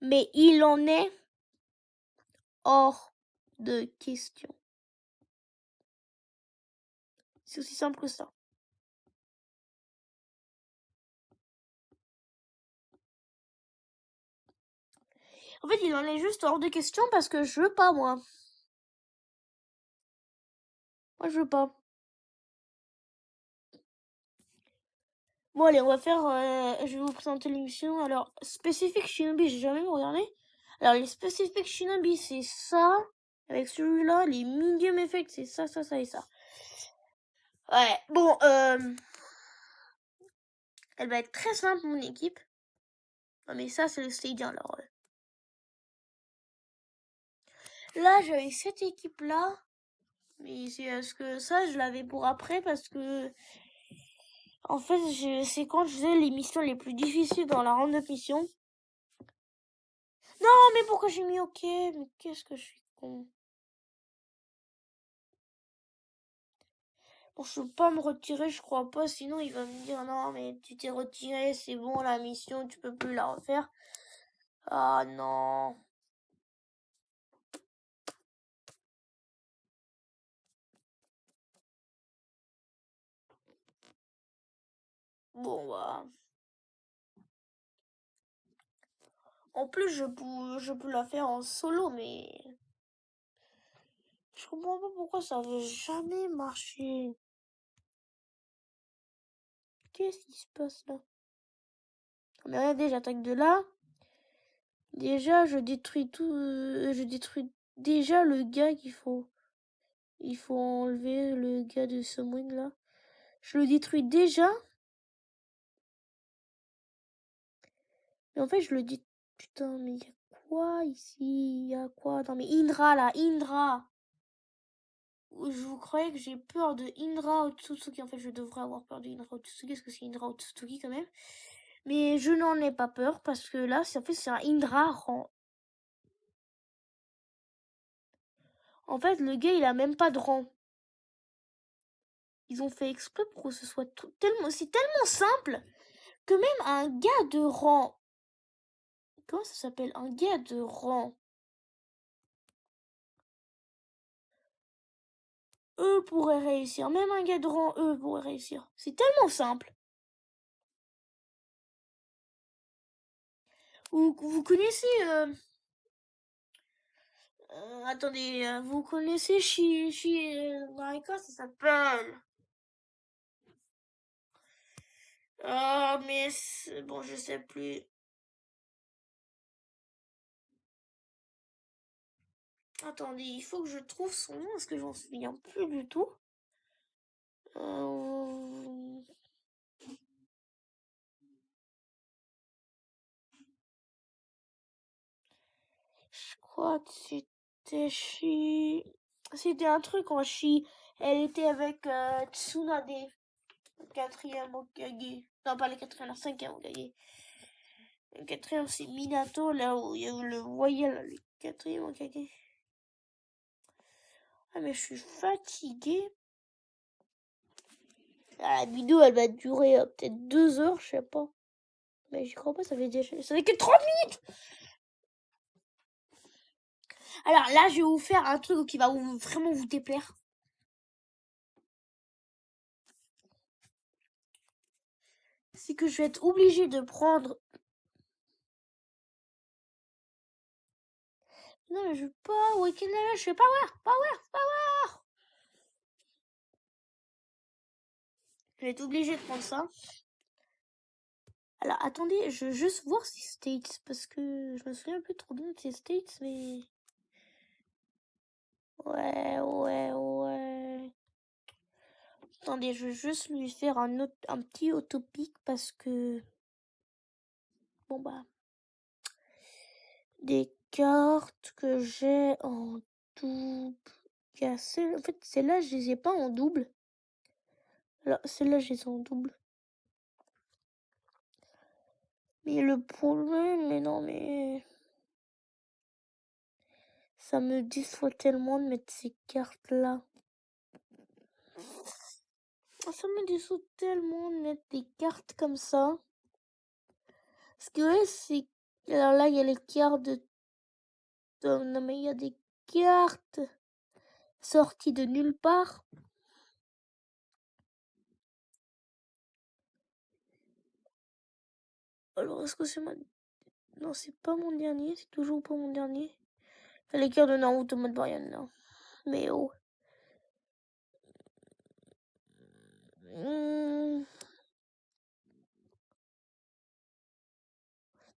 mais il en est hors de question. C'est aussi simple que ça. En fait, il en est juste hors de question parce que je veux pas, moi. Moi, je veux pas. Bon, allez, on va faire... je vais vous présenter l'émission. Alors, Specific Shinobi, j'ai jamais regardé. Alors, les Specific Shinobi, c'est ça. Avec celui-là, les Medium Effects, c'est ça, ça, ça et ça. Ouais, bon, elle va être très simple, mon équipe. Non, mais ça, c'est le stadien, alors. Là, j'avais cette équipe-là. Mais c'est parce que ça, je l'avais pour après parce que... En fait, c'est quand je faisais les missions les plus difficiles dans la ronde de mission. Non, mais pourquoi j'ai mis OK? Mais qu'est-ce que je suis con. Bon, je peux pas me retirer, je crois pas, sinon il va me dire non, mais tu t'es retiré, c'est bon, la mission, tu peux plus la refaire. Ah non. Bon, bah. En plus, je peux la faire en solo, mais je comprends pas pourquoi ça veut jamais marcher. Qu'est-ce qui se passe là? Mais regardez, j'attaque de là. Déjà, je détruis tout. Je détruis déjà le gars qu'il faut. Il faut enlever le gars de Sumwing là. Je le détruis déjà. Mais en fait, je le dis. Putain, mais il y a quoi ici? Il y a quoi? Non, mais Indra là, Indra! Je vous croyais que j'ai peur de Indra Otsutsuki. En fait, je devrais avoir peur de Indra Otsutsuki parce que c'est Indra Otsutsuki quand même. Mais je n'en ai pas peur parce que là, en fait, c'est un Indra rang. En fait, le gars, il a même pas de rang. Ils ont fait exprès pour que ce soit tellement, c'est tellement simple que même un gars de rang, comment ça s'appelle? Un gars de rang E pourrait réussir. Même un gars de rang E pourrait réussir. C'est tellement simple. Vous connaissez... attendez, vous connaissez Marika, ça s'appelle... Ah, mais bon, je sais plus. Attendez, il faut que je trouve son nom parce que j'en souviens plus du tout. Euh... Je crois que c'était C'était un truc en Chi. Elle était avec Tsunade, le quatrième Hokage. Non, pas le quatrième, le cinquième Hokage. Le quatrième, c'est Minato, là où il y a le voyelle, le quatrième Hokage. Ah, mais je suis fatiguée. Ah, la vidéo, elle va durer peut-être 2 heures, je sais pas. Mais j'y crois pas, ça fait déjà... Ça fait que 30 minutes. Alors là, je vais vous faire un truc qui va vraiment vous déplaire. C'est que je vais être obligée de prendre... Non, mais je veux pas Weekend Level, je fais power. Je vais être obligée de prendre ça. Alors, attendez, je veux juste voir ces States, parce que je me souviens plus trop bien de ces States, mais... Ouais. Attendez, je veux juste lui faire un petit autopic, parce que... Bon, bah... Des cartes que j'ai en double... En fait, celles-là, je les ai pas en double. Alors, celles-là, je les ai en double. Mais le problème, mais non, mais... Ça me déçoit tellement de mettre ces cartes-là. Ça me déçoit tellement de mettre des cartes comme ça. Parce que ouais, c'est... Alors là, il y a les cartes de... Non, mais il y a des cartes sorties de nulle part. Alors, est-ce que c'est ma... Non, c'est pas mon dernier. C'est toujours pas mon dernier. Enfin, les cartes de Naruto mode Brian, là. Mais oh. Non,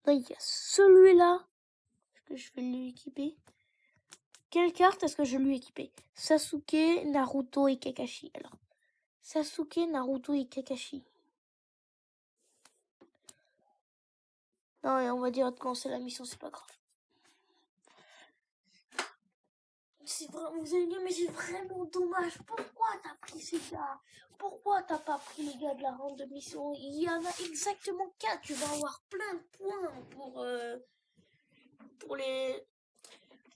il y a celui-là. Est-ce que je vais lui équiper? Quelle carte est-ce que je lui équiper? Sasuke, Naruto et Kakashi. Alors, Sasuke, Naruto et Kakashi. Non, et on va dire quand c'est la mission, c'est pas grave. C'est vraiment, vous allez dire, mais c'est vraiment dommage. Pourquoi t'as pris ces gars? Pourquoi t'as pas pris les gars de la ronde de mission? Il y en a exactement 4. Tu vas avoir plein de points pour les...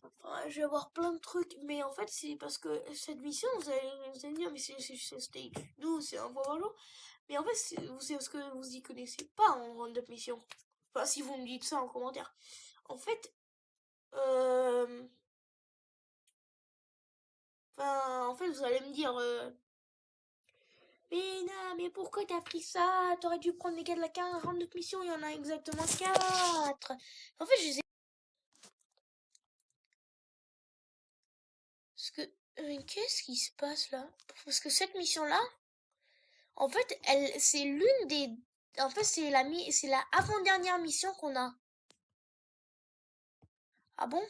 Enfin, je vais avoir plein de trucs, mais en fait, c'est parce que cette mission, vous allez me dire, mais c'est stage 12, c'est un fois par jour. Mais en fait, c'est parce que vous y connaissez pas en round-up mission. Enfin, si vous me dites ça en commentaire. En fait, enfin, en fait, vous allez me dire, mais non, mais pourquoi t'as pris ça? T'aurais dû prendre les gars de la 15 round-up mission, il y en a exactement 4. En fait, je sais. Parce que, qu'est-ce qui se passe là? Parce que cette mission-là, en fait, c'est l'une des, en fait, c'est la avant-dernière mission qu'on a. Ah bon?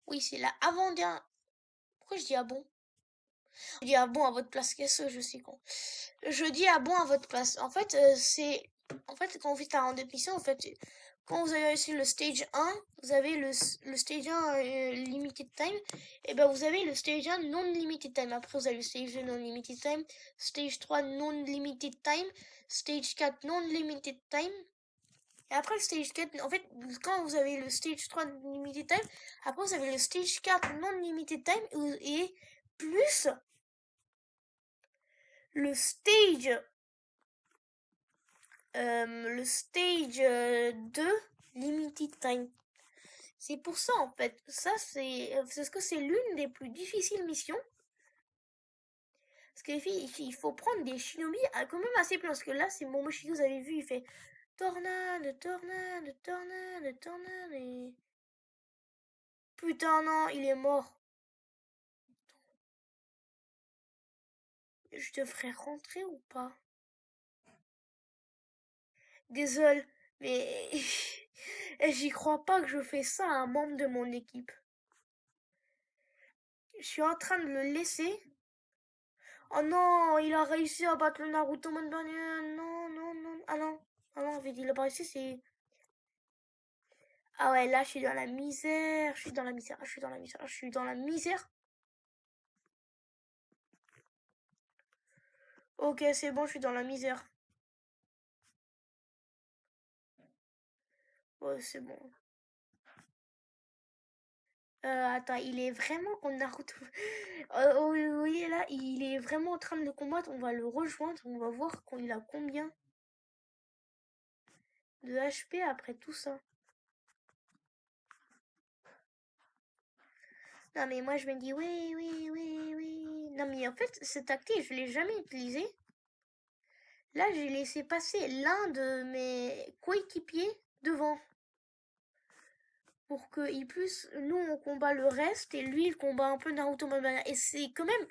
Oui, c'est la avant-dernière. Pourquoi je dis ah bon? Je dis ah bon à votre place, qu'est-ce que je suis con. Je dis ah bon à votre place. En fait, en fait, quand vous faites la round-up mission, en fait, quand vous avez réussi le stage 1, vous avez le stage 1 limited time, et ben vous avez le stage 1 non limited time. Après, vous avez le stage 2 non limited time, stage 3 non limited time, stage 4 non limited time. Et après le stage 4, en fait, quand vous avez le stage 3 limited time, après vous avez le stage 4 non limited time et plus le stage le stage 2 limited time. C'est pour ça en fait. Ça c'est parce que c'est l'une des plus difficiles missions. Parce qu'il faut prendre des shinobi quand même assez plein. Parce que là c'est Momoshiki, vous avez vu, il fait tornade, tornade, tornade, tornade et... Putain non, il est mort. Je devrais rentrer ou pas? Désolé, mais j'y crois pas que je fais ça à un membre de mon équipe. Je suis en train de le laisser. Oh non, il a réussi à battre le Naruto Manbanyan. Non, non, non. Ah non, ah non, en fait, il a pas réussi, c'est... Ah ouais, là, je suis dans la misère. Je suis dans la misère. Je suis dans la misère. Je suis dans la misère. Ok, c'est bon, je suis dans la misère. Ouais, c'est bon. Attends, il est vraiment contre Naruto. Oh, oui, oui, là, il est vraiment en train de le combattre. On va le rejoindre. On va voir quand il a combien de HP après tout ça. Non, mais moi, je me dis, oui, oui, oui, oui. Non, mais en fait, cette tactique, je l'ai jamais utilisée. Là, j'ai laissé passer l'un de mes coéquipiers devant. Pour qu'il puisse, nous, on combat le reste et lui, il combat un peu Naruto Mabana. Et c'est quand même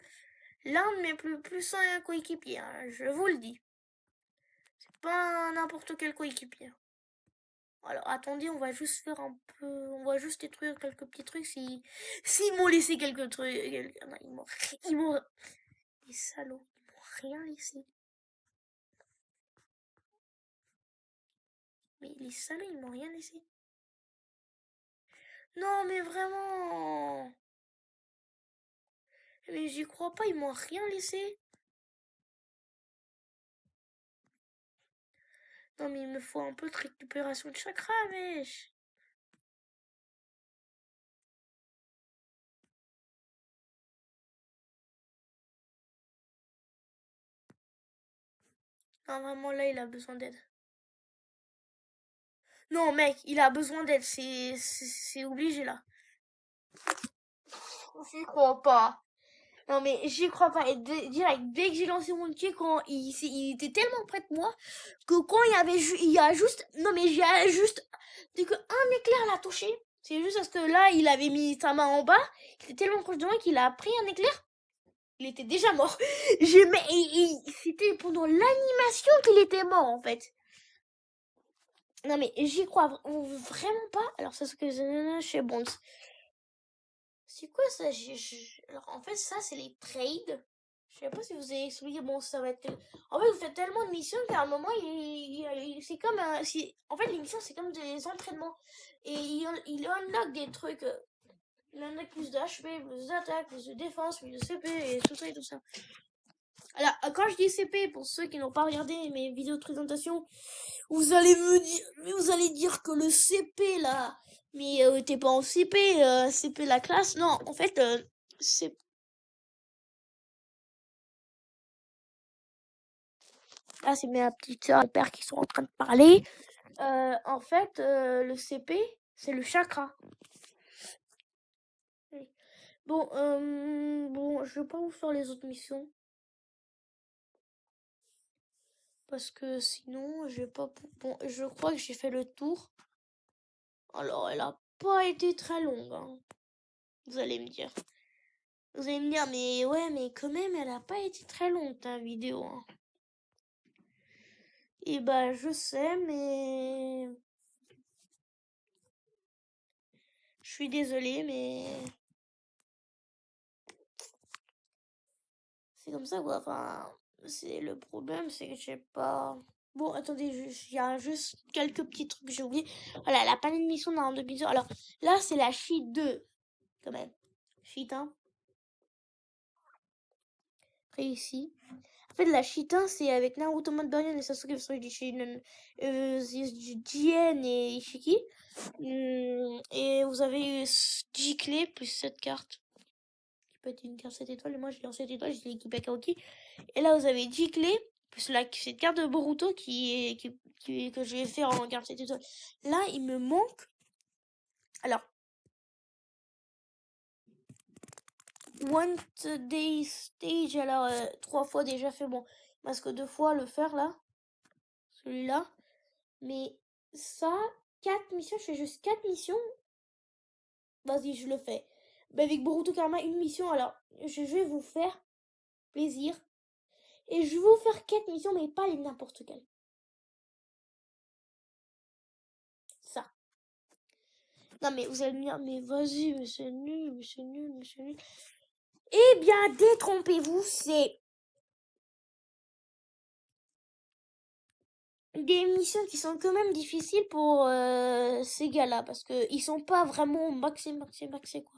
l'un de mes plus puissants coéquipiers, hein, je vous le dis. C'est pas n'importe quel coéquipier. Alors attendez, on va juste faire un peu, on va juste détruire quelques petits trucs s'ils m'ont laissé quelques trucs. Non, ils m'ont, les salauds, ils m'ont rien laissé. Mais les salauds, ils m'ont rien laissé. Non, mais vraiment. Mais j'y crois pas, ils m'ont rien laissé. Non, mais il me faut un peu de récupération de chakra, wesh. Non, vraiment, là, il a besoin d'aide. Non, mec, il a besoin d'aide, c'est obligé, là. J'y crois pas. Non, mais j'y crois pas. Et direct, dès que j'ai lancé mon pied, quand il était tellement près de moi, que quand il y a juste, non, mais j'ai juste, dès que un éclair l'a touché, c'est juste parce que là, il avait mis sa main en bas, il était tellement proche de moi qu'il a pris un éclair. Il était déjà mort. C'était pendant l'animation qu'il était mort, en fait. Non, mais j'y crois vraiment pas. Alors, c'est ce que j'ai chez Bonds. C'est quoi ça? Alors, en fait, ça, c'est les trades. Je sais pas si vous avez expliqué. Bon, ça va être. En fait, vous faites tellement de missions qu'à un moment, c'est comme. En fait, les missions, c'est comme des entraînements. Et il unlock des trucs. Il unlock plus de HP, plus d'attaque, plus de défense, plus de CP, et tout ça et tout ça. Alors, quand je dis CP, pour ceux qui n'ont pas regardé mes vidéos de présentation, vous allez dire que le CP, là, Mais t'es pas en CP, CP la classe. Non, en fait, c'est... Là, c'est ma petite soeur et père qui sont en train de parler. En fait, le CP, c'est le chakra. Oui. Bon, je vais pas vous faire les autres missions. Parce que sinon, je vais pas... Bon, je crois que j'ai fait le tour. Alors, elle a pas été très longue, hein. Vous allez me dire. Vous allez me dire, mais ouais, mais quand même, elle a pas été très longue, ta vidéo, hein. Et bah, je sais, mais... Je suis désolée, mais... C'est comme ça, quoi. Enfin, c'est le problème, c'est que j'ai pas... Bon, attendez, il y a juste quelques petits trucs que j'ai oubliés. Voilà, la panne de mission dans 2 bisous. Alors, là, c'est la sheet 2, quand même. Sheet 1. Après, ici. En fait, la sheet 1, c'est avec Naruto Madara et Sasuke versus Jien et Ishiki. Et vous avez 10 clés plus 7 cartes. Qui peut être une carte 7 étoiles. Et moi, je l'ai en 7 étoiles, je l'ai équipé à Kaoki. Et là, vous avez 10 clés, plus cette carte de Boruto que je vais faire en carte 7 étoiles. Là, il me manque... Alors, One Day Stage, alors 3 fois déjà fait, bon, parce que 2 fois le faire là, celui-là. Mais ça, 4 missions, je fais juste 4 missions. Vas-y, je le fais. Bah, avec Boruto Karma, une mission, alors je vais vous faire plaisir. Et je vais vous faire 4 missions, mais pas les n'importe quelles. Ça. Non, mais vous allez me dire, mais vas-y, mais c'est nul, mais c'est nul, mais c'est nul. Eh bien, détrompez-vous, c'est des missions qui sont quand même difficiles pour ces gars-là, parce qu'ils sont pas vraiment maxé, quoi.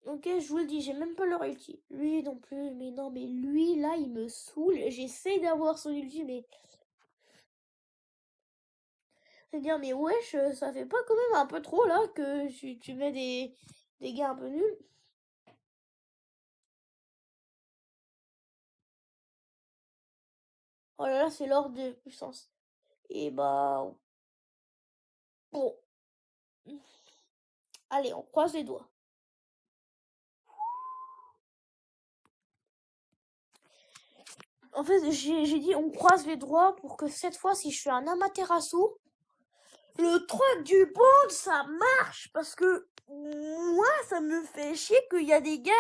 Ok, je vous le dis, j'ai même pas leur ulti. Lui non plus, mais non, mais lui, là, il me saoule. J'essaie d'avoir son ulti, mais... C'est-à-dire, mais wesh, ça fait pas quand même un peu trop, là, que tu mets des gars un peu nuls. Oh là là, c'est l'ordre de puissance. Et bah... Bon. Allez, on croise les doigts. En fait, j'ai dit on croise les doigts pour que cette fois, si je fais un Amaterasu, le truc du bond, ça marche. Parce que moi, ça me fait chier qu'il y a des gars,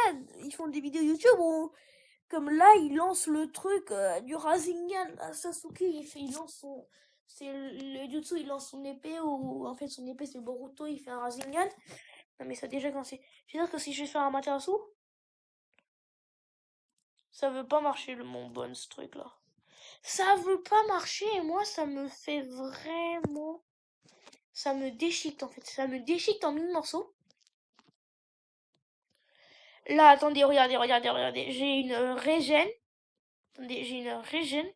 ils font des vidéos YouTube où, comme là, ils lancent le truc du Rasengan à Sasuke. Il lance son... C'est le jutsu, il lance son épée, ou en fait, son épée, c'est Boruto, il fait un Rasengan. Non, mais ça a déjà commencé. Je veux dire que si je fais un Amaterasu, ça veut pas marcher mon bon, ce truc-là. Ça veut pas marcher et moi ça me fait vraiment... Ça me déchiquette en fait. Ça me déchiquette en 1000 morceaux. Là, attendez, regardez. J'ai une régène. Attendez, j'ai une régène.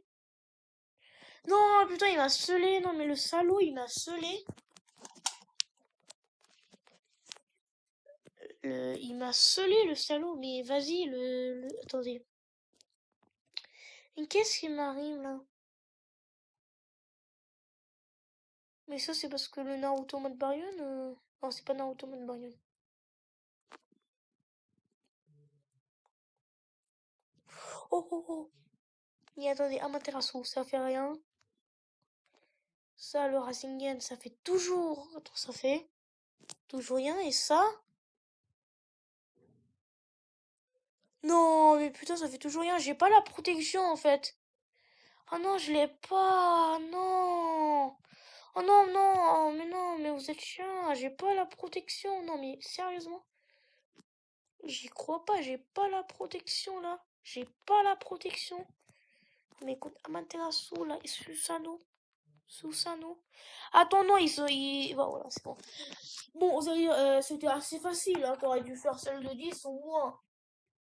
Non, putain, il m'a scellé. Non, mais le salaud, il m'a scellé. Il m'a scellé, le salaud. Mais vas-y, Attendez. Mais qu'est-ce qui m'arrive là? Mais ça, c'est parce que le Naruto mode Baryon... Non, c'est pas Naruto mode Baryon. Oh, oh, oh. Et attendez, Amaterasu, ça fait rien. Ça, le Rasengan, ça fait toujours... Attends, ça fait toujours rien. Et ça... Non, mais putain, ça fait toujours rien. J'ai pas la protection, en fait. Ah non, je l'ai pas. Non. Oh non, non. Mais non, mais vous êtes chiant. J'ai pas la protection. Non, mais sérieusement. J'y crois pas. J'ai pas la protection, là. J'ai pas la protection. Mais écoute, Amaterasu, là, et Susanoo. Susanoo. Attends, non, bon, voilà, c'est bon. Bon, vous allez dire, c'était assez facile, hein. T'aurais dû faire celle de 10 au moins.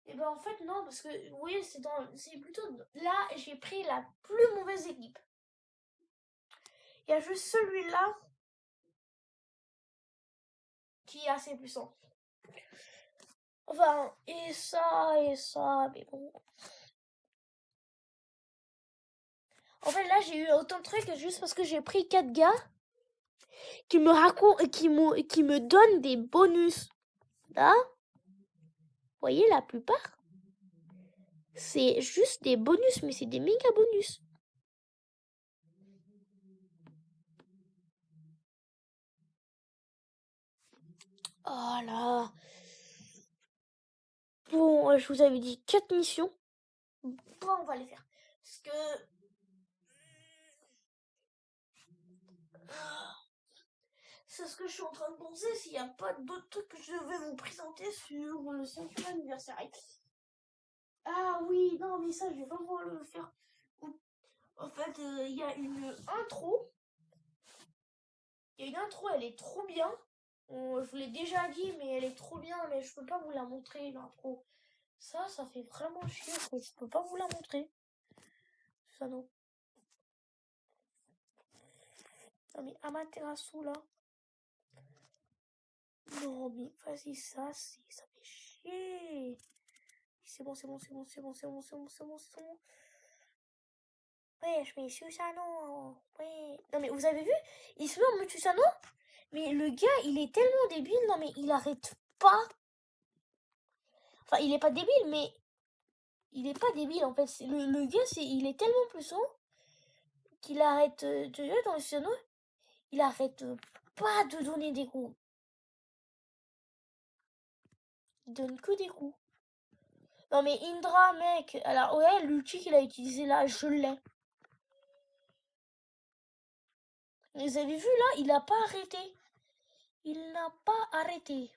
Et ben en fait non, parce que vous voyez, c'est plutôt là j'ai pris la plus mauvaise équipe. Il y a juste celui-là qui est assez puissant. Enfin, et ça, mais bon. En fait là j'ai eu autant de trucs juste parce que j'ai pris 4 gars qui me racontent, qui me donnent des bonus. Là, vous voyez la plupart, c'est juste des bonus, mais c'est des méga bonus. Oh là. Bon, je vous avais dit 4 missions. Bon, on va les faire. Parce que... C'est ce que je suis en train de penser, s'il n'y a pas d'autres trucs que je vais vous présenter sur le 5e anniversaire. Ah oui, non, mais ça, je vais pas pouvoir le faire. En fait, il y a une intro. Il y a une intro, elle est trop bien. Je vous l'ai déjà dit, mais elle est trop bien, mais je peux pas vous la montrer, l'intro. Ça fait vraiment chier que je peux pas vous la montrer. Ça non. Non mais Amaterasu là. Non mais vas-y, ça fait chier. C'est bon, c'est bon, c'est bon, c'est bon, c'est bon, c'est bon, c'est bon, c'est bon. Ouais, je mets Susano. Ouais. Non mais vous avez vu? Il se met en mode Susano, mais le gars, il est tellement débile. Non mais il arrête pas. Enfin, il est pas débile, mais il est pas débile en fait. Le gars, il est tellement puissant qu'il arrête de dans le Susano. Il arrête pas de donner des coups. Il donne que des coups. Non mais Indra, mec. Alors ouais, l'ulti qu'il a utilisé là, je l'ai. Vous avez vu là, il n'a pas arrêté. Il n'a pas arrêté.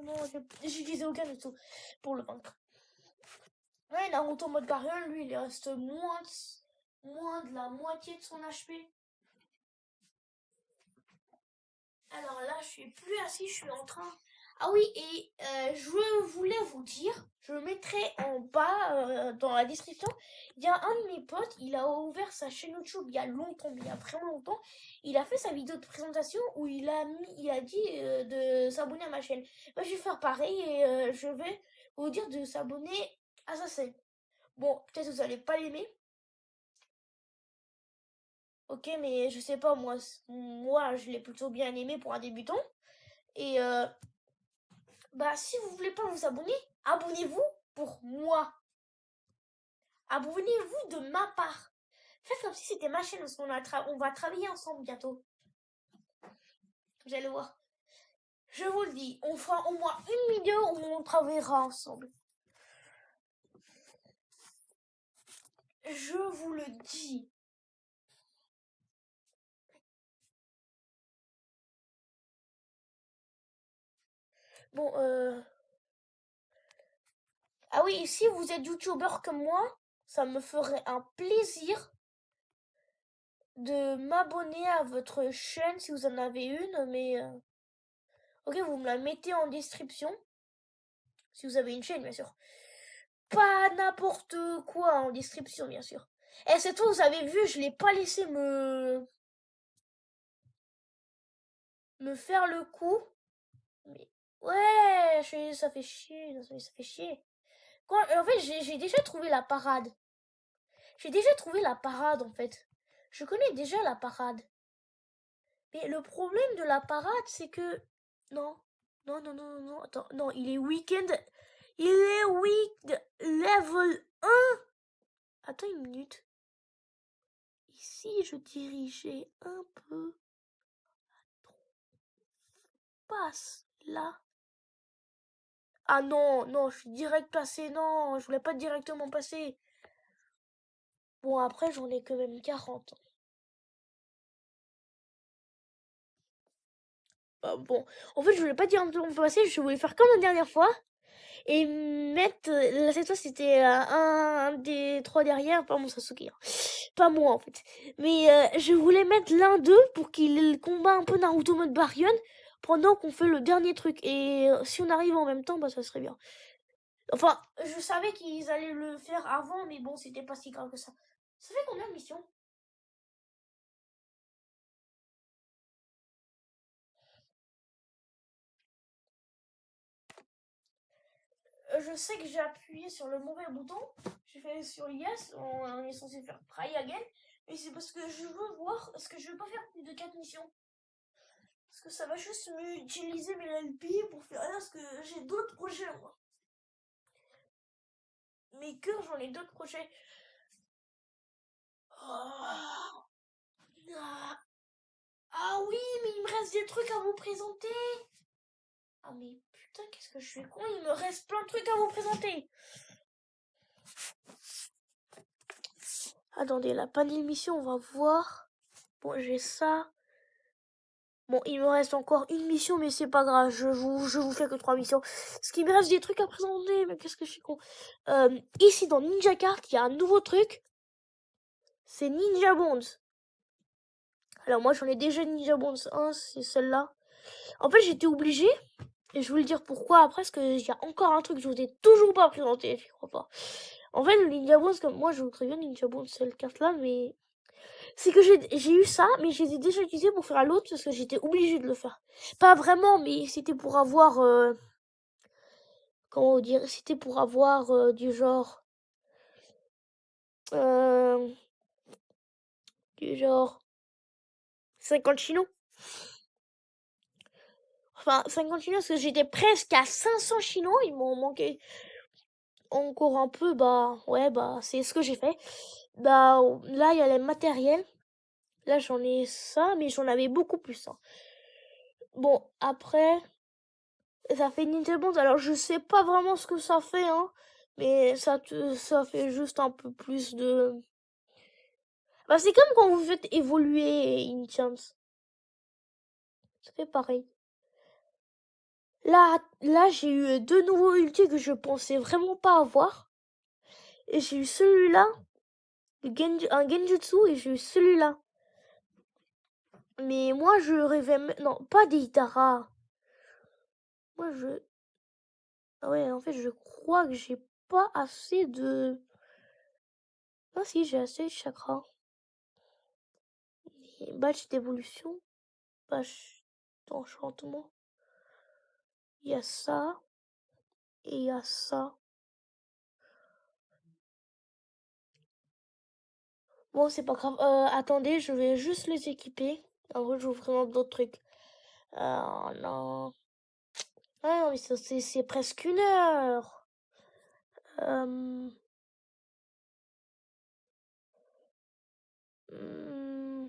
Non, j'ai utilisé aucun du tout pour le vaincre. Ouais, Naruto mode carrière, lui, il reste moins de la moitié de son HP. Alors là, je suis plus assis, je suis en train. Ah oui, et je voulais vous dire, je mettrai en bas dans la description, il y a un de mes potes, il a ouvert sa chaîne YouTube il y a longtemps, mais il y a vraiment longtemps. Il a fait sa vidéo de présentation où il a dit de s'abonner à ma chaîne. Moi, je vais faire pareil et je vais vous dire de s'abonner à sa chaîne. Bon, peut-être que vous allez pas l'aimer. Ok, mais je sais pas, moi je l'ai plutôt bien aimé pour un débutant. Et bah, si vous voulez pas vous abonner, abonnez-vous pour moi. Abonnez-vous de ma part. Faites comme si c'était ma chaîne, parce on va travailler ensemble bientôt. Vous allez voir. Je vous le dis, on fera au moins une vidéo où on travaillera ensemble. Je vous le dis. Bon, ah oui, si vous êtes youtubeur comme moi, ça me ferait un plaisir de m'abonner à votre chaîne si vous en avez une, mais ok, vous me la mettez en description si vous avez une chaîne, bien sûr. Pas n'importe quoi en description, bien sûr. Et cette fois, vous avez vu, je l'ai pas laissé me faire le coup. Mais ouais, ça fait chier, ça fait chier. En fait, j'ai déjà trouvé la parade. J'ai déjà trouvé la parade, en fait. Je connais déjà la parade. Mais le problème de la parade, c'est que... Non, non, non, non, non, attends, non, il est week-end. Il est week level 1. Attends une minute. Ici, je dirigeais un peu. Passe là. Ah non, non, je suis direct passé. Non, je voulais pas directement passer. Bon, après, j'en ai quand même 40. Bon, en fait, je voulais pas directement passer. Je voulais faire comme la dernière fois. et mettre, là, cette fois, c'était un des trois derrière, pas mon Sasuke, hein. Pas moi, en fait. Mais je voulais mettre l'un d'eux pour qu'il combat un peu Naruto mode Baryon pendant qu'on fait le dernier truc. Et si on arrive en même temps, bah ça serait bien. Enfin, je savais qu'ils allaient le faire avant, mais bon, c'était pas si grave que ça. Ça fait combien de missions? Je sais que j'ai appuyé sur le mauvais bouton. J'ai fait sur Yes, on est censé faire Try Again. Mais c'est parce que je veux voir, parce que je veux pas faire plus de 4 missions. Parce que ça va juste m'utiliser mes LP pour faire rien, parce que j'ai d'autres projets, moi. Mes cœurs, j'en ai d'autres projets. Oh. Ah. Ah oui, mais il me reste des trucs à vous présenter. Ah mais putain, qu'est-ce que je suis con, il me reste plein de trucs à vous présenter. Attendez, la panel mission, on va voir. Bon, j'ai ça. Bon, il me reste encore une mission, mais c'est pas grave, je vous fais que 3 missions. Parce qu'il me reste des trucs à présenter, mais qu'est-ce que je suis con. Ici, dans Ninja Kart, il y a un nouveau truc. C'est Ninja Bonds. Alors moi, j'en ai déjà Ninja Bonds 1, c'est celle-là. En fait, j'étais obligée, et je vais vous le dire pourquoi après, parce qu'il y a encore un truc que je vous ai toujours pas présenté, je crois pas. En fait, le Ninja Bonds, comme moi, je vous très bien Ninja Bonds, cette carte-là, mais c'est que j'ai eu ça, mais je les ai déjà utilisés pour faire l'autre parce que j'étais obligée de le faire. Pas vraiment, mais c'était pour avoir, comment dire, c'était pour avoir du genre, euh, du genre 50 chinos. Enfin, 50 chinos parce que j'étais presque à 500 chinos, il m'en manquait encore un peu, bah ouais, bah c'est ce que j'ai fait. Bah là, il y a les matériels. Là, j'en ai ça, mais j'en avais beaucoup plus, hein. Bon, après, ça fait Nintendo, alors je sais pas vraiment ce que ça fait, hein, mais ça fait juste un peu plus de... Bah c'est comme quand vous faites évoluer une chance. Ça fait pareil. Là j'ai eu deux nouveaux ultis que je pensais vraiment pas avoir. Et j'ai eu celui-là, un Genjutsu, et j'ai eu celui-là. Mais moi je rêvais... Non, pas des Itara. Moi je... Ah ouais, en fait je crois que j'ai pas assez de... Ah si, j'ai assez de chakras. Badge d'évolution, badge d'enchantement. Il y a ça et il y a ça. Bon, c'est pas grave. Attendez, je vais juste les équiper. En vrai, je vous présente d'autres trucs. Non. Ah non, mais c'est presque 1 heure. Euh, hmm,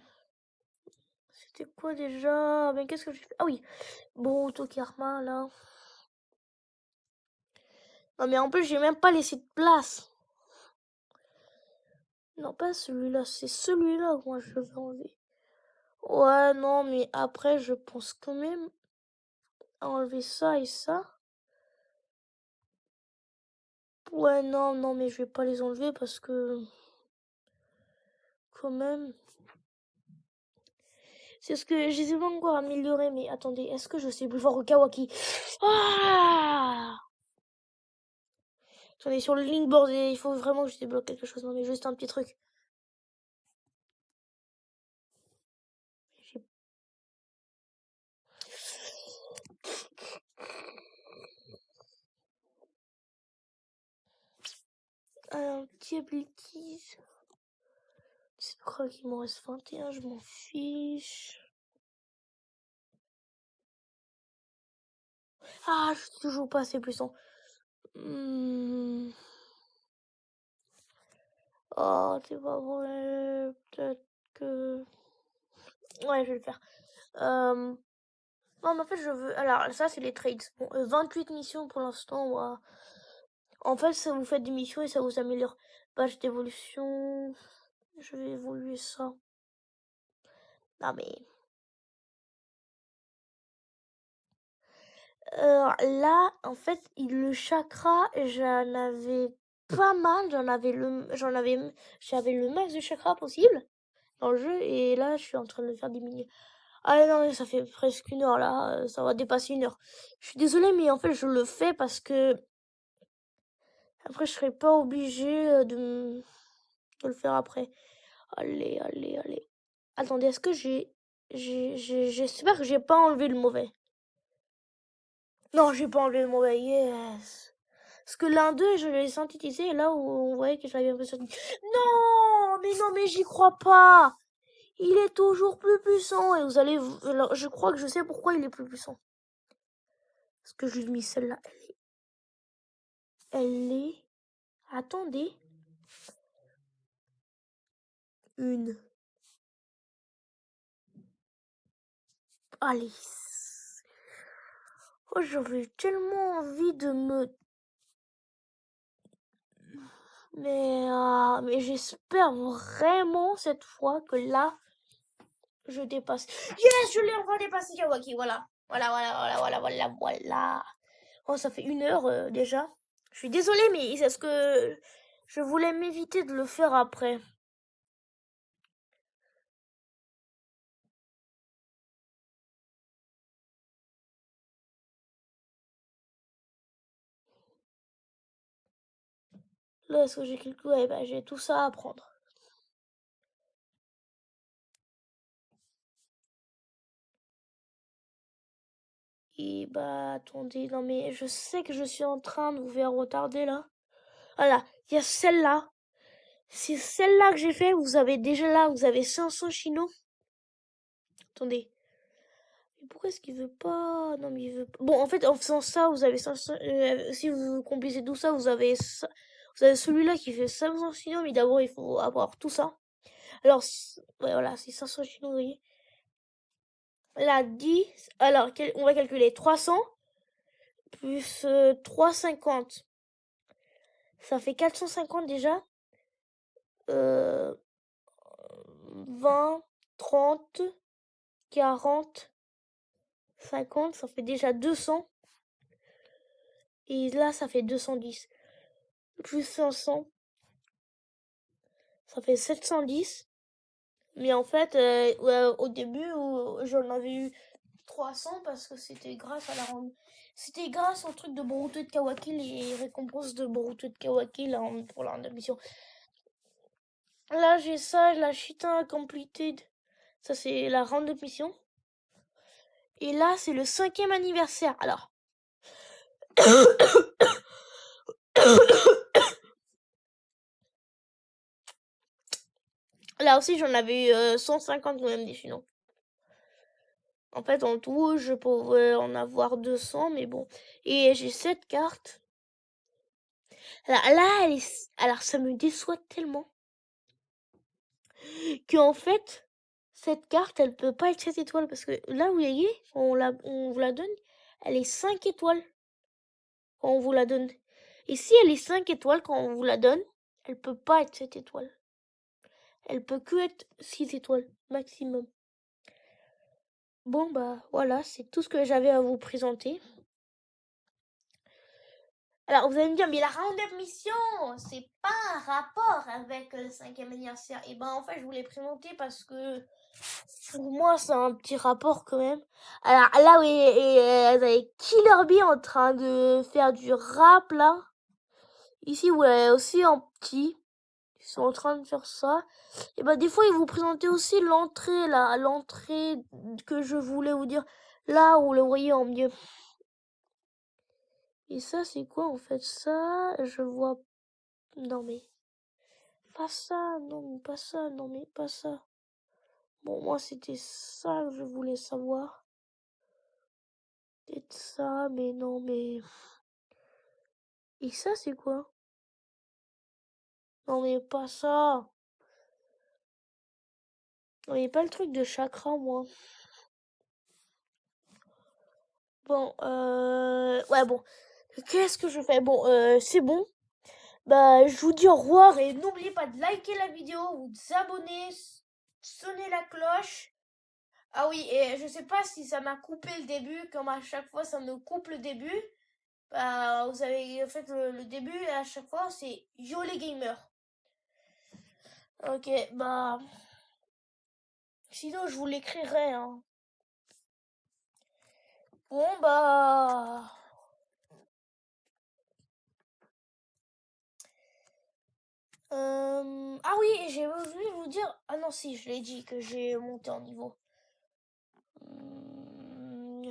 C'était quoi déjà? Mais qu'est-ce que j'ai fait? Ah oui, Boruto Karma, là. Non, mais en plus, j'ai même pas laissé de place. Non, pas celui-là, c'est celui-là que moi je veux enlever. Ouais, non, mais après, je pense quand même à enlever ça et ça. Ouais, non, non, mais je vais pas les enlever parce que, quand même, c'est ce que je les ai pas encore améliorés. Mais attendez, est-ce que je sais plus fort au Kawaki? Ah! J'en ai sur le linkboard et il faut vraiment que je débloque quelque chose. Non, mais juste un petit truc. J'ai un petit abilities. C'est pas grave qu'il m'en reste 21, je m'en fiche. Ah, je suis toujours pas assez puissant. Oh, c'est pas vrai. Peut-être que... Ouais, je vais le faire. Non, mais en fait, je veux... Alors, ça, c'est les trades. Bon, 28 missions pour l'instant. Ouais. En fait, ça vous fait des missions et ça vous améliore. Page d'évolution... Je vais évoluer ça. Non, mais... Là, en fait, le chakra, j'en avais pas mal. J'avais le max de chakra possible dans le jeu. Et là, je suis en train de le faire diminuer. Ah non, ça fait presque 1 heure là. Ça va dépasser 1 heure. Je suis désolée, mais en fait, je le fais parce que après, je serai pas obligée de le faire après. Allez, allez, allez. Attendez, est-ce que j'espère que j'ai pas enlevé le mauvais. Non, j'ai pas enlevé le mauvais, yes. Parce que l'un d'eux, je l'ai synthétisé, et là où on voyait que je l'avais un peu synthétisé. Non, mais j'y crois pas. Il est toujours plus puissant, et vous allez, alors, je crois que je sais pourquoi il est plus puissant. Parce que je lui ai mis celle-là, attendez. Allez. Oh, j'avais tellement envie de me... Mais j'espère vraiment cette fois que là, je dépasse. Yes, je l'ai enfin dépassé Kawaki, voilà. Voilà. Oh, ça fait 1 heure déjà. Je suis désolée, mais c'est ce que je voulais m'éviter de le faire après. Là, est-ce que j'ai quelque... Ouais, bah, j'ai tout ça à apprendre. Et bah, attendez, non mais je sais que je suis en train de vous faire retarder là. Voilà, il y a celle-là. C'est celle-là que j'ai fait. Vous avez déjà là, vous avez 500 chinos. Attendez. Mais pourquoi est-ce qu'il veut pas? Non mais il veut pas. Bon, en fait, en faisant ça, vous avez 500... si vous complissez tout ça, vous avez celui-là qui fait 500 chinos, mais d'abord il faut avoir tout ça. Alors, ouais, voilà, c'est 500 chinos, vous voyez. Là, 10... Alors, on va calculer 300 plus 350. Ça fait 450 déjà. 20, 30, 40, 50, ça fait déjà 200. Et là, ça fait 210. Plus 500, ça fait 710. Mais en fait, au début, j'en avais eu 300 parce que c'était grâce à c'était grâce au truc de Boruto de Kawaki, les récompenses de Boruto de Kawaki là, pour la mission. Là, j'ai ça, la Shita Completed. Ça, c'est la round mission. Et là, c'est le 5e anniversaire. Alors. Là aussi, j'en avais eu 150 quand même des chinos. En fait, en tout, je pourrais en avoir 200, mais bon. Et j'ai 7 cartes. Alors, ça me déçoit tellement qu'en fait, cette carte, elle peut pas être 7 étoiles. Parce que là, vous voyez, on vous la donne, elle est 5 étoiles quand on vous la donne. Et si elle est 5 étoiles quand on vous la donne, elle peut pas être 7 étoiles. Elle peut que être 6 étoiles maximum. Bon, bah voilà, c'est tout ce que j'avais à vous présenter. Alors, vous allez me dire, mais la round-up mission, c'est pas un rapport avec le 5e anniversaire. Et ben, en fait, je vous l'ai présenté parce que pour moi, c'est un petit rapport quand même. Alors, là, oui, et vous avez Killer Bee en train de faire du rap, là. Ici, vous l'avez aussi en petit. Ils sont en train de faire ça. Et ben, des fois, ils vous présentaient aussi l'entrée, là. L'entrée que je voulais vous dire. Là, où vous le voyez en mieux. Et ça, c'est quoi, en fait? Ça, je vois... Non, mais... Pas ça, non, mais pas ça, non, mais pas ça. Bon, moi, c'était ça que je voulais savoir. Peut-être ça, mais non, mais... Et ça, c'est quoi? Non, mais pas ça. Non, mais pas le truc de chakra, moi. Bon, ouais, bon. Qu'est-ce que je fais? Bon, c'est bon. Bah, je vous dis au revoir et n'oubliez pas de liker la vidéo, vous abonner, sonner la cloche. Ah oui, et je sais pas si ça m'a coupé le début, comme à chaque fois ça me coupe le début. Bah, vous avez fait le début et à chaque fois c'est Yo les gamers. Ok, bah, sinon je vous l'écrirai, hein. Bon, bah, ah oui, et j'ai oublié de vous dire, ah non, si, je l'ai dit que j'ai monté en niveau.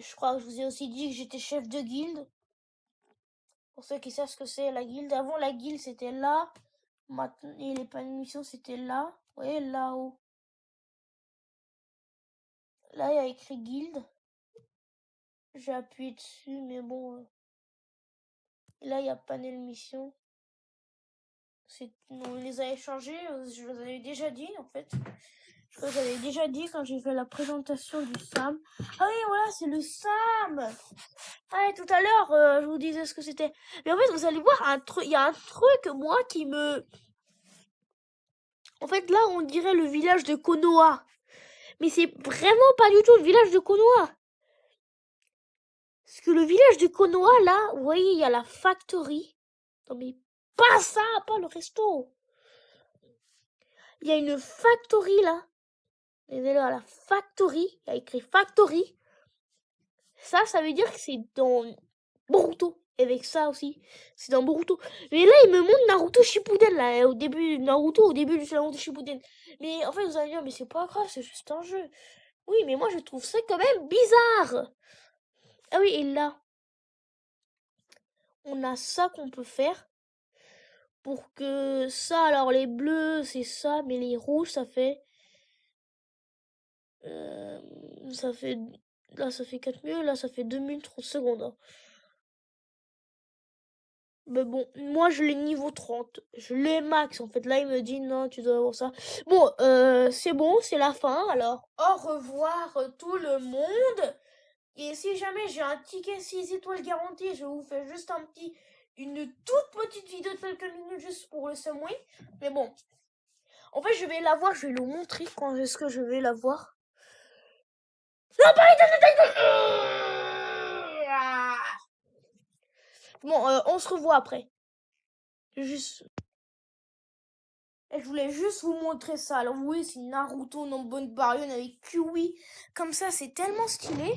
Je crois que je vous ai aussi dit que j'étais chef de guilde. Pour ceux qui savent ce que c'est la guilde. Avant la guilde c'était là. Maintenant, et les panneaux de mission c'était là. Vous voyez là-haut. Là il y a écrit guilde. J'ai appuyé dessus mais bon. Et là il y a panel mission. On les a échangés. Je vous avais déjà dit en fait. Je vous avais déjà dit quand j'ai fait la présentation du SAM. Ah oui voilà c'est le SAM. Ah, et tout à l'heure, je vous disais ce que c'était. Mais en fait, vous allez voir un truc. Il y a un truc, moi, qui me. En fait, là, on dirait le village de Konoha. Mais c'est vraiment pas du tout le village de Konoha. Parce que le village de Konoha, là, vous voyez, il y a la factory. Non, mais pas ça, pas le resto. Il y a une factory, là. Vous allez là, la factory. Il y a écrit factory. Ça veut dire que c'est dans Boruto. Et avec ça aussi, c'est dans Boruto. Mais là, il me montre Naruto Shippuden, là, au début, Naruto, au début du Naruto Shippuden. Mais en fait, vous allez dire, mais c'est pas grave, c'est juste un jeu. Oui, mais moi, je trouve ça quand même bizarre. Ah oui, et là, on a ça qu'on peut faire. Pour que ça, alors les bleus, c'est ça, mais les rouges, ça fait... euh, ça fait... Là, ça fait 4 minutes, là, ça fait 2 minutes 30 secondes. Hein. Mais bon, moi je l'ai niveau 30. Je l'ai max en fait. Là il me dit non, tu dois avoir ça. Bon, c'est bon, c'est la fin. Alors, au revoir tout le monde. Et si jamais j'ai un ticket 6 étoiles garanti, je vous fais juste une toute petite vidéo de quelques minutes juste pour le Subway. Mais bon, en fait je vais la voir, je vais vous montrer quand est-ce que je vais la voir. Non, pas Bon, on se revoit après. Juste... Et je voulais juste vous montrer ça. Alors oui, c'est Naruto non bonne Baryon avec Kiwi. Comme ça, c'est tellement stylé.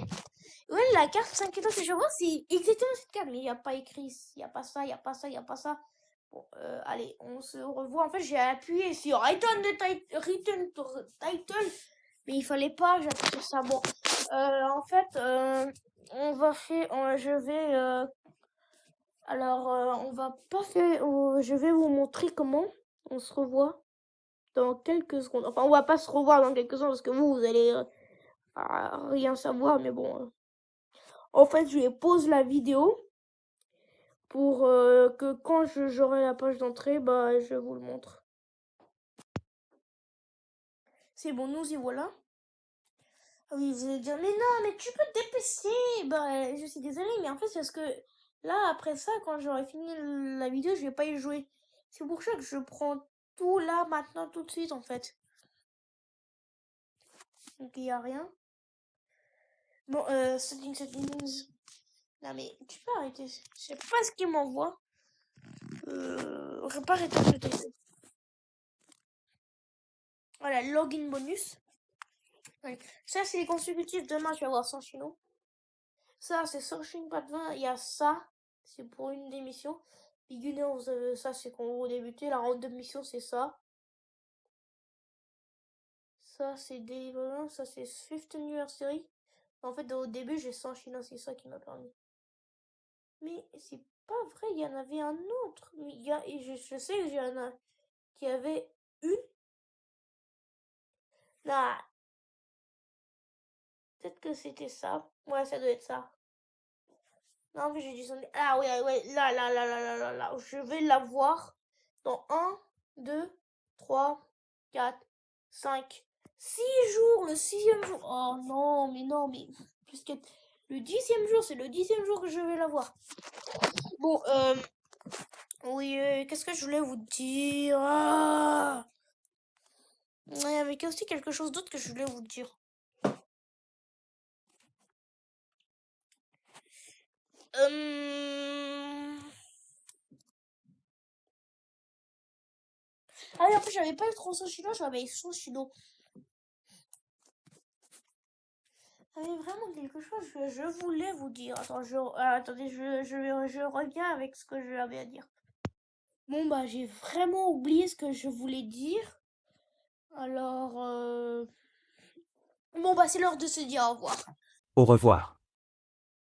Ouais, la carte 5 étoiles que je vois, c'est exactement cette carte. Mais il n'y a pas écrit, il n'y a pas ça, il n'y a pas ça, il n'y a pas ça. Bon, allez, on se revoit. En fait, j'ai appuyé sur Return to Title. Mais il fallait pas, j'ai appuyé sur ça. Bon, en fait, on va faire, je vais, alors, on va pas faire, je vais vous montrer comment on se revoit dans quelques secondes. Enfin, on va pas se revoir dans quelques secondes parce que vous allez rien savoir, mais bon. En fait, je vais pause la vidéo pour que quand j'aurai la page d'entrée, bah, je vous le montre. C'est bon, nous y voilà. Ah oui, vous allez dire, mais non, mais tu peux te dépêcher. Bah, je suis désolée, mais en fait, c'est parce que là, après ça, quand j'aurai fini la vidéo, je vais pas y jouer. C'est pour ça que je prends tout là, maintenant, tout de suite, en fait. Donc, il n'y a rien. Bon, settings. Non, mais tu peux arrêter. Je sais pas ce qu'il m'envoie. Réparer ton jeu. Voilà, login bonus. Ouais. Ça, c'est les consécutifs. Demain, tu vas voir sans chino. Ça, c'est Searching Pack 20. Il y a ça. C'est pour une des missions. Beginner, ça, c'est quand vous débutez. La round de mission, c'est ça. Ça, c'est Deliverance. Ça, c'est 5th Anniversary. En fait, au début, j'ai 100 chinois. C'est ça qui m'a permis. Mais c'est pas vrai. Il y en avait un autre. Mais il y a, et je sais qu'il y en a qui avait une. Là, peut-être que c'était ça. Ouais, ça doit être ça. Non, mais j'ai dû sonner. Ah ouais, ouais, là. Je vais la voir dans 1, 2, 3, 4, 5, 6 jours. Le 6e jour. Oh non, mais non, mais. Plus que... Le 10e jour, c'est le 10e jour que je vais la voir. Bon, oui, qu'est-ce que je voulais vous dire? Ah, ouais, avec aussi quelque chose d'autre que je voulais vous dire. Ah oui, en plus, j'avais pas eu trop son chinois, j'avais son chinois. J'avais vraiment quelque chose que je voulais vous dire. Attends, attendez, je reviens avec ce que j'avais à dire. Bon, bah, j'ai vraiment oublié ce que je voulais dire. Alors, bon, bah, c'est l'heure de se dire au revoir. Au revoir.